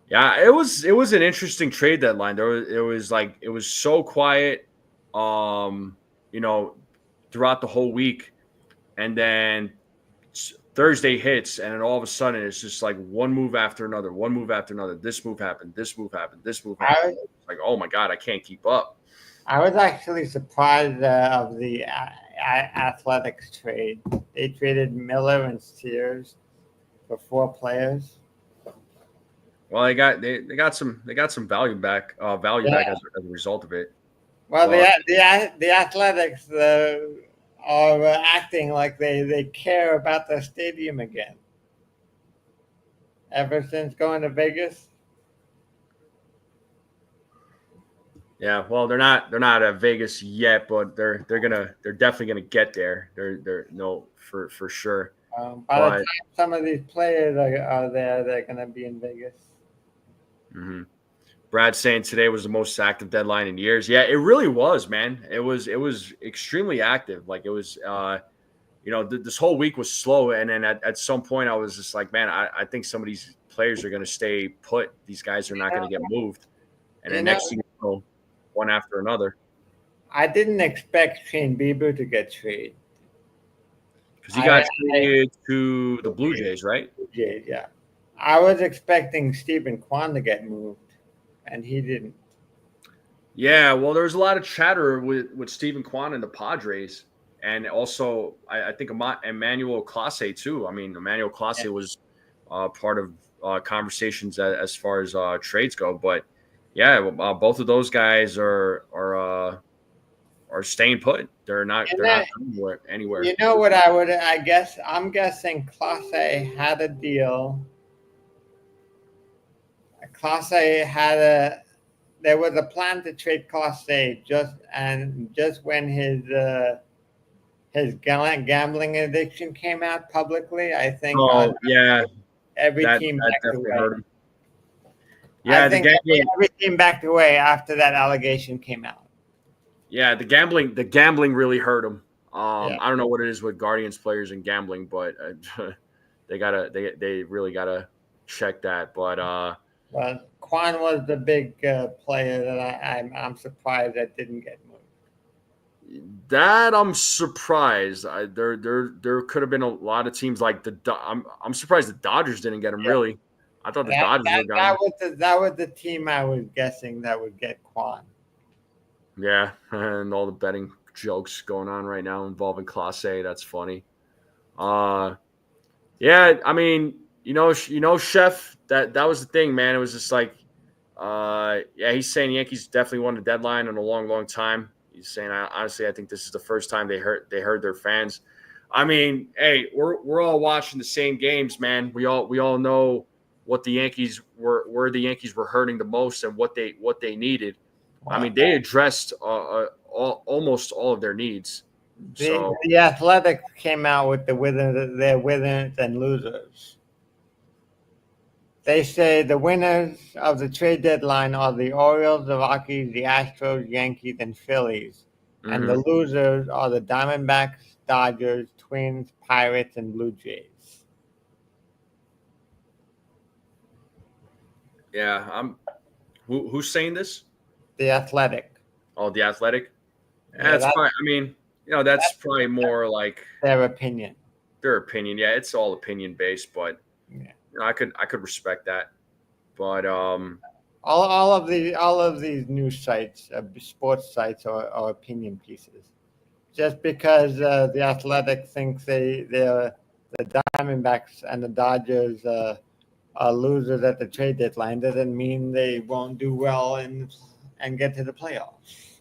yeah, it was an interesting trade deadline. It was so quiet, um, you know, throughout the whole week, and then Thursday hits, and then all of a sudden it's just like one move after another, one move after another. This move happened. This move happened. This move I happened. was It's like, oh my god, I can't keep up. I was actually surprised of the Athletics trade. They traded Miller and Sears for 4 players. Well, they got some value back as a result of it. Well, But the Athletics are acting like they care about the stadium again. Ever since going to Vegas, yeah, well, they're not at Vegas yet, but they're definitely gonna get there. They're no for sure. by the time But some of these players are there, they're going to be in Vegas. mhm. Brad saying today was the most active deadline in years. Yeah, it really was, man. It was extremely active. Like it was, this whole week was slow, and then at some point I was just like, man, I think some of these players are going to stay put. These guys are not going to get moved, and You then know, next thing you know, one after another, I didn't expect Shane Bieber to get traded. because he I, got traded to the Blue Jays, right? yeah. I was expecting Stephen Kwan to get moved, and he didn't. Yeah, well, there was a lot of chatter with Stephen Kwan and the Padres, and also I think Emmanuel Clase too. I mean, Emmanuel Clase was part of conversations as far as trades go, but yeah, both of those guys are staying put. They're not And they're that, not going anywhere. you know what I guess? I'm guessing Class A had a deal. Class A had there was a plan to trade Class A just when his gambling addiction came out publicly. I think Oh yeah, every that team that backed definitely away. hurt him. I Yeah, the think gambling. every team backed away after that allegation came out. Yeah, the gambling really hurt him. Yeah. I don't know what it is with Guardians players and gambling, but they really gotta check that. But But Quan was the big player that I'm surprised that didn't get moved. that I'm surprised. There could have been a lot of teams like I'm surprised the Dodgers didn't get him. Yeah. Really, I thought the Dodgers would have gotten him. That was the team I was guessing that would get Quan. Yeah, and all the betting jokes going on right now involving Class A. That's funny. Uh, yeah, I mean, Chef. That was the thing, man. It was just like, yeah, he's saying Yankees definitely won the deadline in a long, long time. He's saying, honestly, I think this is the first time they heard their fans. I mean, hey, we're all watching the same games, man. We all know what the Yankees where the Yankees were hurting the most and what they needed. I mean, they addressed almost all of their needs. So The Athletics came out with their winners and losers. They say the winners of the trade deadline are the Orioles, the Rockies, the Astros, Yankees, and Phillies. And the losers are the Diamondbacks, Dodgers, Twins, Pirates, and Blue Jays. yeah, who's saying this? The Athletic. Oh, the Athletic. Yeah, That's probably. I mean, that's probably more like their opinion. Their opinion. Yeah, it's all opinion based, but Yeah. I could respect that. But all of these news sites, sports sites, are opinion pieces. Just because the Athletic thinks the Diamondbacks and the Dodgers are losers at the trade deadline doesn't mean they won't do well and get to the playoffs.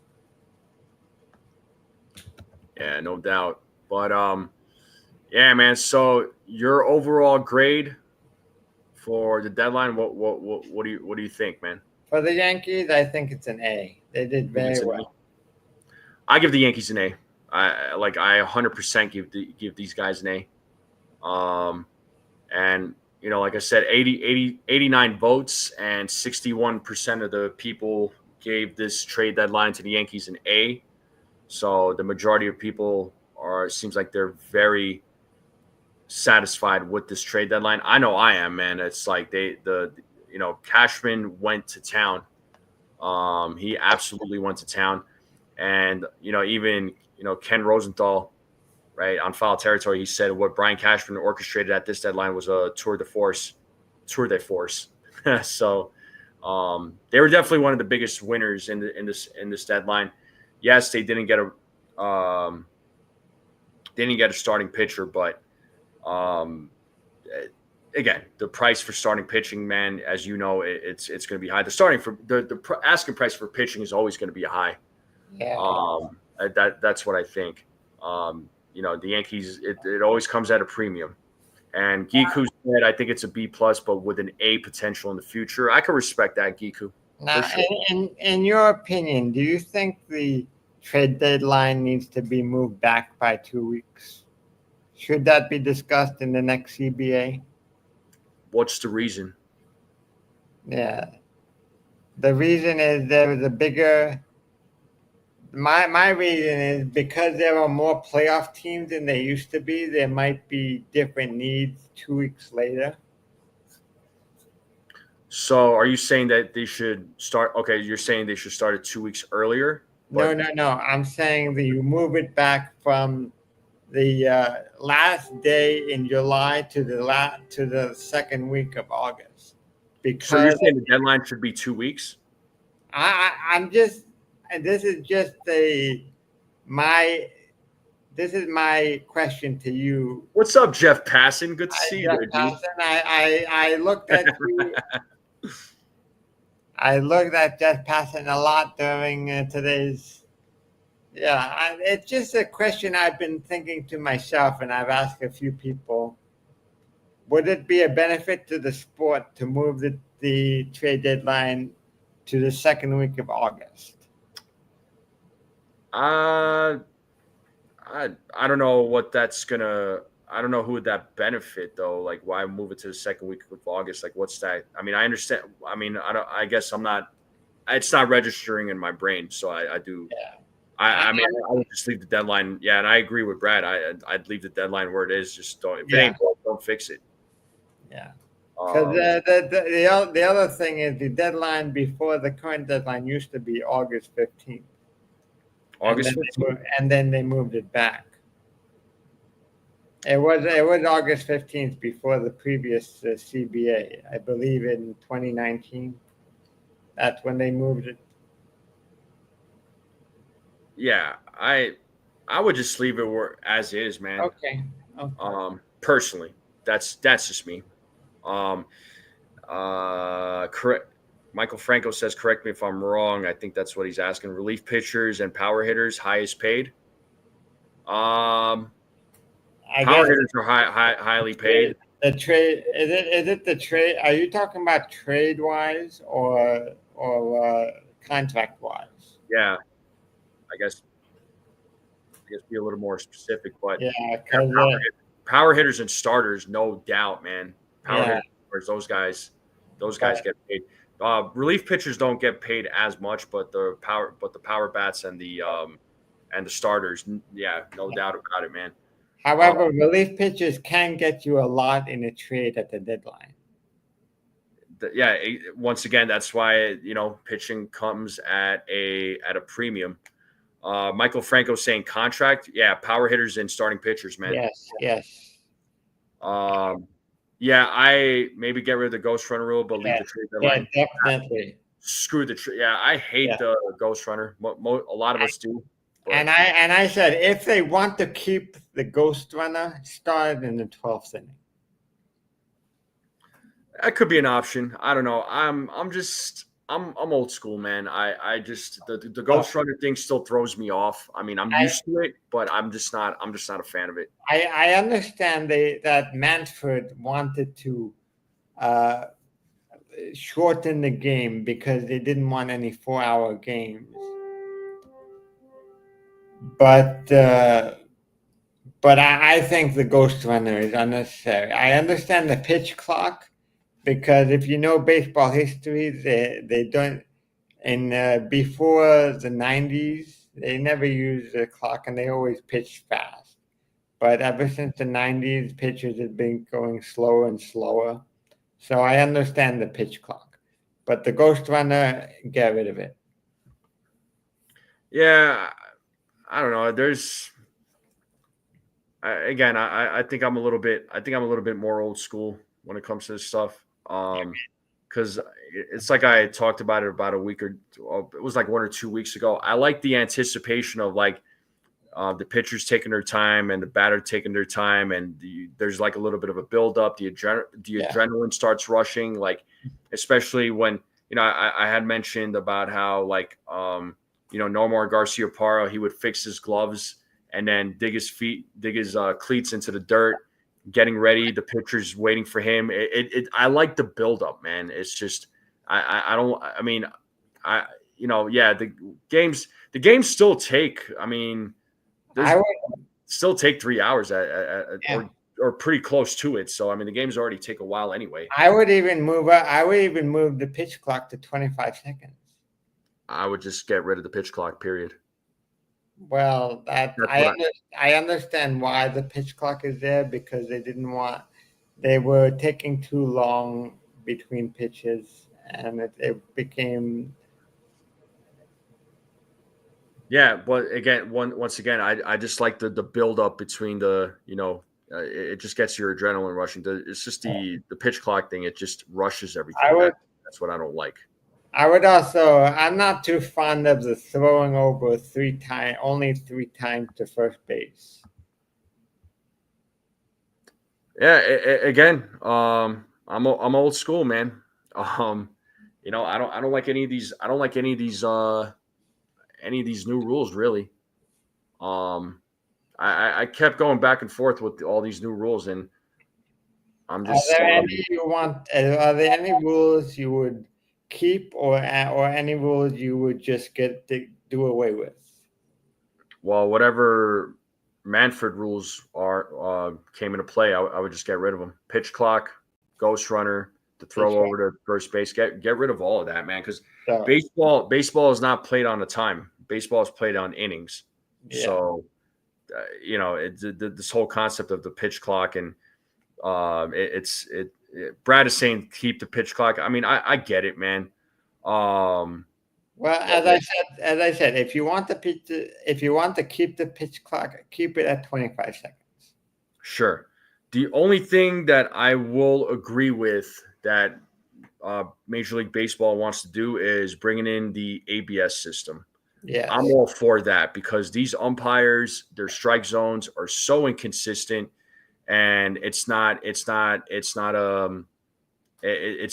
yeah, no doubt. But yeah, man. So your overall grade for the deadline, what do you think, man? For the Yankees, I think it's an A. They did very well. I give the Yankees an A. I 100% give these guys an A. And like I said, 89 votes and 61% of the people gave this trade deadline to the Yankees an A. So the majority of people seems like they're very satisfied with this trade deadline. I know I am, man. It's like Cashman went to town. He absolutely went to town. And, even, Ken Rosenthal, right, on Foul Territory, he said what Brian Cashman orchestrated at this deadline was a tour de force. So they were definitely one of the biggest winners in this deadline. Yes, they didn't get a starting pitcher, but again, the price for starting pitching, man, as you know, it's going to be high. The asking price for pitching is always going to be high. Yeah. That's what I think. The Yankees, it always comes at a premium. And Giku said, I think it's a B plus, but with an A potential in the future. I can respect that, Giku. Now, sure. in your opinion, do you think the trade deadline needs to be moved back by 2 weeks? Should that be discussed in the next CBA? What's the reason? Yeah. The reason is there is a bigger. My reason is because there are more playoff teams than there used to be, there might be different needs 2 weeks later. So are you saying that they should start? Okay, you're saying they should start it 2 weeks earlier? No. I'm saying that you move it back from the last day in July to the second week of August. Because so you're saying the deadline should be 2 weeks? This is just my question to you. What's up, Jeff Passan? Good to see you, dude. I looked at you. I looked at Jeff Passan a lot during today's. Yeah, it's just a question I've been thinking to myself, and I've asked a few people. Would it be a benefit to the sport to move the trade deadline to the second week of August? I don't know what that's gonna. I don't know who would that benefit though. Like, why move it to the second week of August? Like, what's that? I mean, I understand. I mean, I guess I'm not. It's not registering in my brain, so I do. Yeah. I mean, I would just leave the deadline. Yeah, and I agree with Brad. I'd leave the deadline where it is. Just don't. If it ain't broke, don't fix it. Yeah. Because the other thing is the deadline before the current deadline used to be August 15th. August 15th? And then they moved it back. It was August 15th before the previous CBA, I believe in 2019. That's when they moved it. Yeah, I would just leave it as is, man. Okay. Personally, that's just me. Correct. Michael Franco says, correct me if I'm wrong. I think that's what he's asking. Relief pitchers and power hitters, highest paid. Power hitters are highly paid. The trade is it the trade? Are you talking about trade wise or contract wise? Yeah, I guess be a little more specific, but Yeah, yeah, because power hitters and starters, no doubt, man. Power yeah, hitters, those guys but get paid. Relief pitchers don't get paid as much, but the power bats and the starters, yeah, no doubt about it, man. Uh, however, relief pitchers can get you a lot in a trade at the deadline. yeah, once again, that's why pitching comes at a premium. Michael Franco saying contract, yeah, power hitters and starting pitchers, man. Yes, yes. Um, yeah, I maybe get rid of the ghost runner rule, but leave Yeah, the trade yeah, deadline. definitely. Screw the trade. Yeah, I hate Yeah. the ghost runner. A lot of us do. But And I said if they want to keep the ghost runner, start in the 12th inning. that could be an option. I don't know. I'm old school, man. I just the ghost runner thing still throws me off. I mean, I'm used to it, but I'm just not a fan of it. I understand that Manfred wanted to uh, shorten the game because they didn't want any 4-hour games. But I think the ghost runner is unnecessary. I understand the pitch clock because if you know baseball history, they don't. And before the 90s, they never used the clock and they always pitched fast. But ever since the 90s, pitchers have been going slower and slower. So I understand the pitch clock. But the ghost runner, get rid of it. Yeah, I don't know. I think I'm a little bit more old school when it comes to this stuff. Because it's like I talked about it about a week or it was like 1 or 2 weeks ago. I like the anticipation of like the pitchers taking their time and the batter taking their time, and there's like a little bit of a buildup. The adrenaline starts rushing, like especially when I had mentioned about how like Nomar Garciaparra, he would fix his gloves and then dig his cleats into the dirt, getting ready. The pitcher's waiting for him. I like the buildup, man. It's just I don't. I mean, the games still take. I mean, I would, still take 3 hours yeah. or pretty close to it. So I mean, the games already take a while anyway. I would even move the pitch clock to 25 seconds. I would just get rid of the pitch clock. Period. Well, I understand why the pitch clock is there because they were taking too long between pitches and it became. Yeah, but again, once again, I just like the build up between it just gets your adrenaline rushing. It's just the pitch clock thing. It just rushes everything. That's what I don't like. I'm not too fond of the throwing over only three times to first base. Yeah, again, I'm old school, man. I don't like any of these. I don't like any of these new rules really. I kept going back and forth with all these new rules, and I'm just. Are there any rules you would keep or any rules you would just do away with? Well, whatever Manfred rules came into play, I would just get rid of them. Pitch clock, ghost runner, the throw over to first base. Get rid of all of that, man. Because baseball is not played on a time. Baseball is played on innings. Yeah. So, this whole concept of the pitch clock and Brad is saying keep the pitch clock. I mean, I get it, man. Well, as I said, if you want to keep the pitch clock, keep it at 25 seconds. Sure. The only thing that I will agree with that Major League Baseball wants to do is bringing in the ABS system. Yeah, I'm all for that because these umpires, their strike zones are so inconsistent, and it's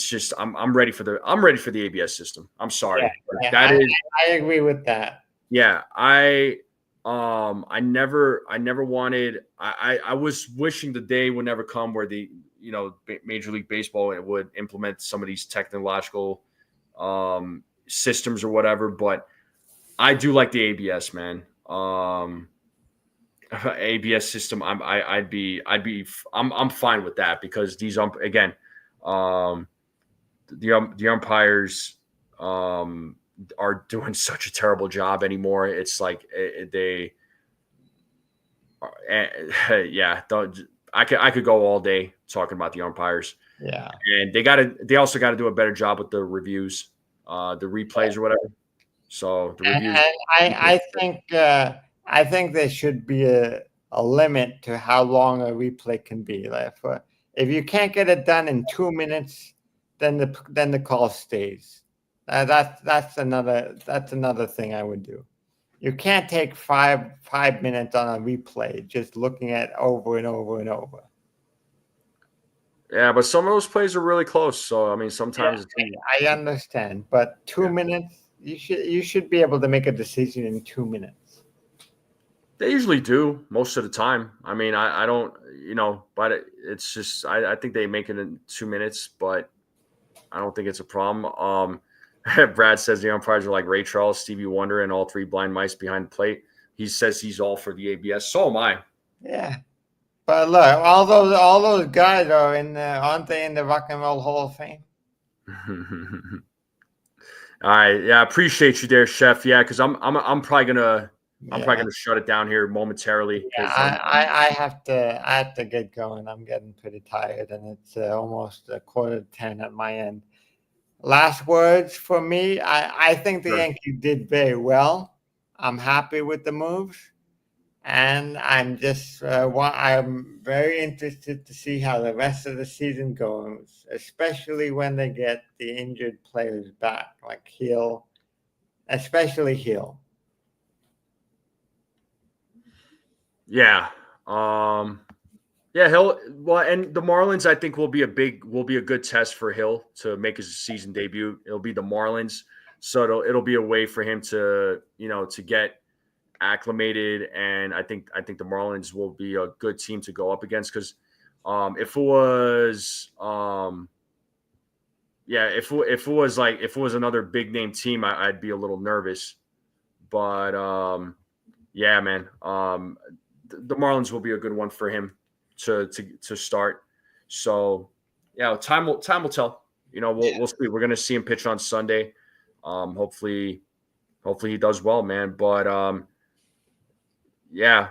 just I'm ready for the ABS system. I'm sorry. I agree with that. Yeah, I I never wanted. I was wishing the day would never come where the Major League Baseball would implement some of these technological systems or whatever. But I do like the ABS, man. ABS system. I'm fine with that because these again, the umpires are doing such a terrible job anymore. It's like I could go all day talking about the umpires. Yeah, and they also got to do a better job with the reviews, the replays or whatever. So the reviews. And I think there should be a limit to how long a replay can be. Like if you can't get it done in 2 minutes, then the call stays. That's another thing I would do. You can't take five minutes on a replay just looking at over and over and over. Yeah, but some of those plays are really close. So I mean, sometimes I understand, but 2 minutes, you should be able to make a decision in 2 minutes. They usually do most of the time. I mean, I don't, but it's just I think they make it in 2 minutes, but I don't think it's a problem. Brad says the umpires are like Ray Charles, Stevie Wonder, and all three blind mice behind the plate. He says he's all for the ABS. So am I. Yeah, but look, all those guys aren't they in the Rock and Roll Hall of Fame? All right, yeah, appreciate you there, Chef. Yeah, because I'm probably gonna shut it down here momentarily. Yeah, I have to get going. I'm getting pretty tired, and it's almost 9:45 at my end. Last words for me. I think the Yankees did very well. I'm happy with the moves, and I'm just I'm very interested to see how the rest of the season goes, especially when they get the injured players back, like Hill, especially Hill. Yeah. Hill. Well, and the Marlins, I think, will be a good test for Hill to make his season debut. It'll be the Marlins, so it'll be a way for him to to get acclimated, and I think the Marlins will be a good team to go up against because if it was another big name team, I'd be a little nervous, but yeah, man, the Marlins will be a good one for him to start. So yeah, time will tell. We'll see. We're gonna see him pitch on Sunday. Hopefully he does well, man. But yeah.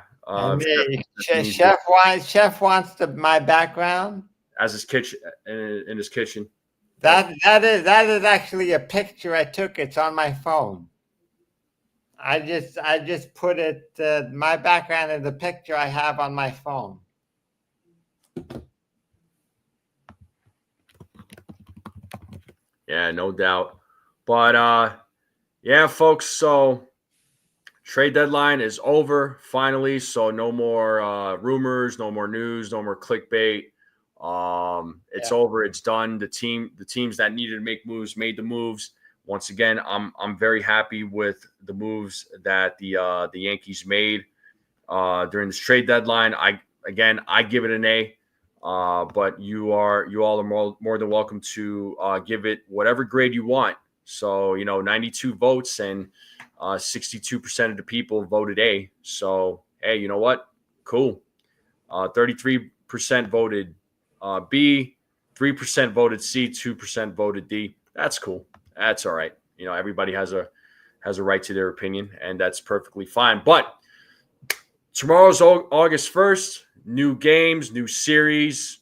Chef wants my background as his kitchen in his kitchen. That is actually a picture I took. It's on my phone. I just put it. My background is the picture I have on my phone. Yeah, no doubt. But yeah, folks. So trade deadline is over finally. So no more rumors, no more news, no more clickbait. It's over. It's done. The teams that needed to make moves made the moves. Once again, I'm very happy with the moves that the Yankees made during this trade deadline. I give it an A. But you all are more than welcome to give it whatever grade you want. So 92 votes and 62% of the people voted A. So hey, you know what? Cool. 33% voted B, 3% voted C, 2% voted D. That's cool. That's all right. Everybody has a right to their opinion, and that's perfectly fine. But tomorrow's August 1st. New games, new series.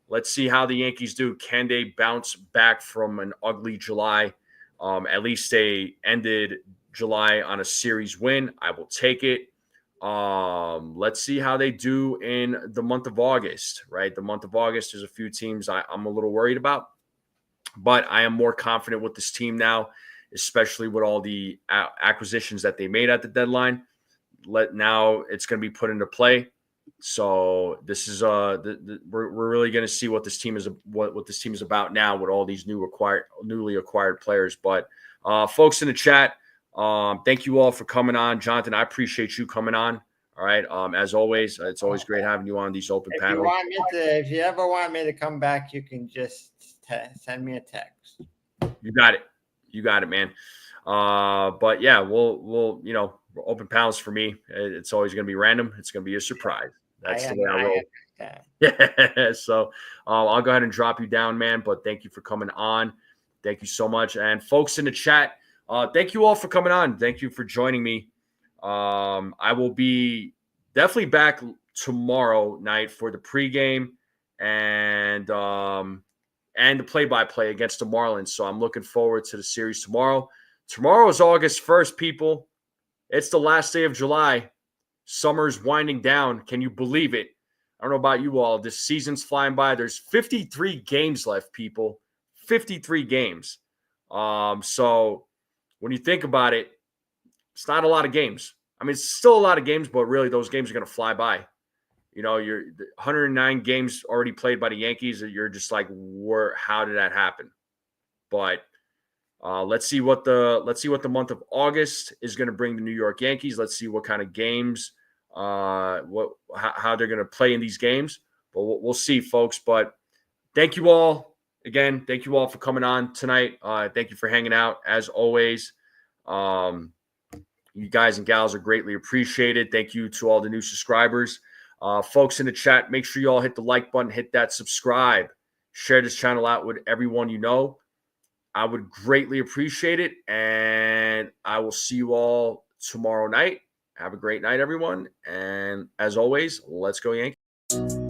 Let's see how the Yankees do. Can they bounce back from an ugly July? At least they ended July on a series win. I will take it. Let's see how they do in the month of August, right? The month of August, there's a few teams I'm a little worried about, but I am more confident with this team now, especially with all the acquisitions that they made at the deadline. Now it's going to be put into play. So this is we're really going to see what this team is about now with all these newly acquired players. But folks in the chat, Thank you all for coming on. Jonathan, I appreciate you coming on. All right. As always, it's always great having you on these open panels. If you ever want me to come back, you can just send me a text. You got it. You got it, man. But yeah, we'll open panels for me. It's always going to be random. It's going to be a surprise. That's the way I roll. Yeah. So I'll go ahead and drop you down, man. But thank you for coming on. Thank you so much. And folks in the chat, thank you all for coming on. Thank you for joining me. I will be definitely back tomorrow night for the pregame and the play-by-play against the Marlins. So I'm looking forward to the series tomorrow. Tomorrow is August 1st, people. It's the last day of July. Summer's winding down. Can you believe it? I don't know about you all. This season's flying by. There's 53 games left, people. 53 games. So when you think about it, it's not a lot of games. I mean, it's still a lot of games, but really those games are going to fly by. You're 109 games already played by the Yankees. You're just like, how did that happen? But let's see what the month of August is going to bring the New York Yankees. Let's see what kind of games, how they're going to play in these games. But we'll see, folks. But thank you all again. Thank you all for coming on tonight. Thank you for hanging out as always. You guys and gals are greatly appreciated. Thank you to all the new subscribers. Folks in the chat, make sure you all hit the like button, hit that subscribe, share this channel out with everyone you know. I would greatly appreciate it, and I will see you all tomorrow night. Have a great night, everyone, and as always, let's go Yankees.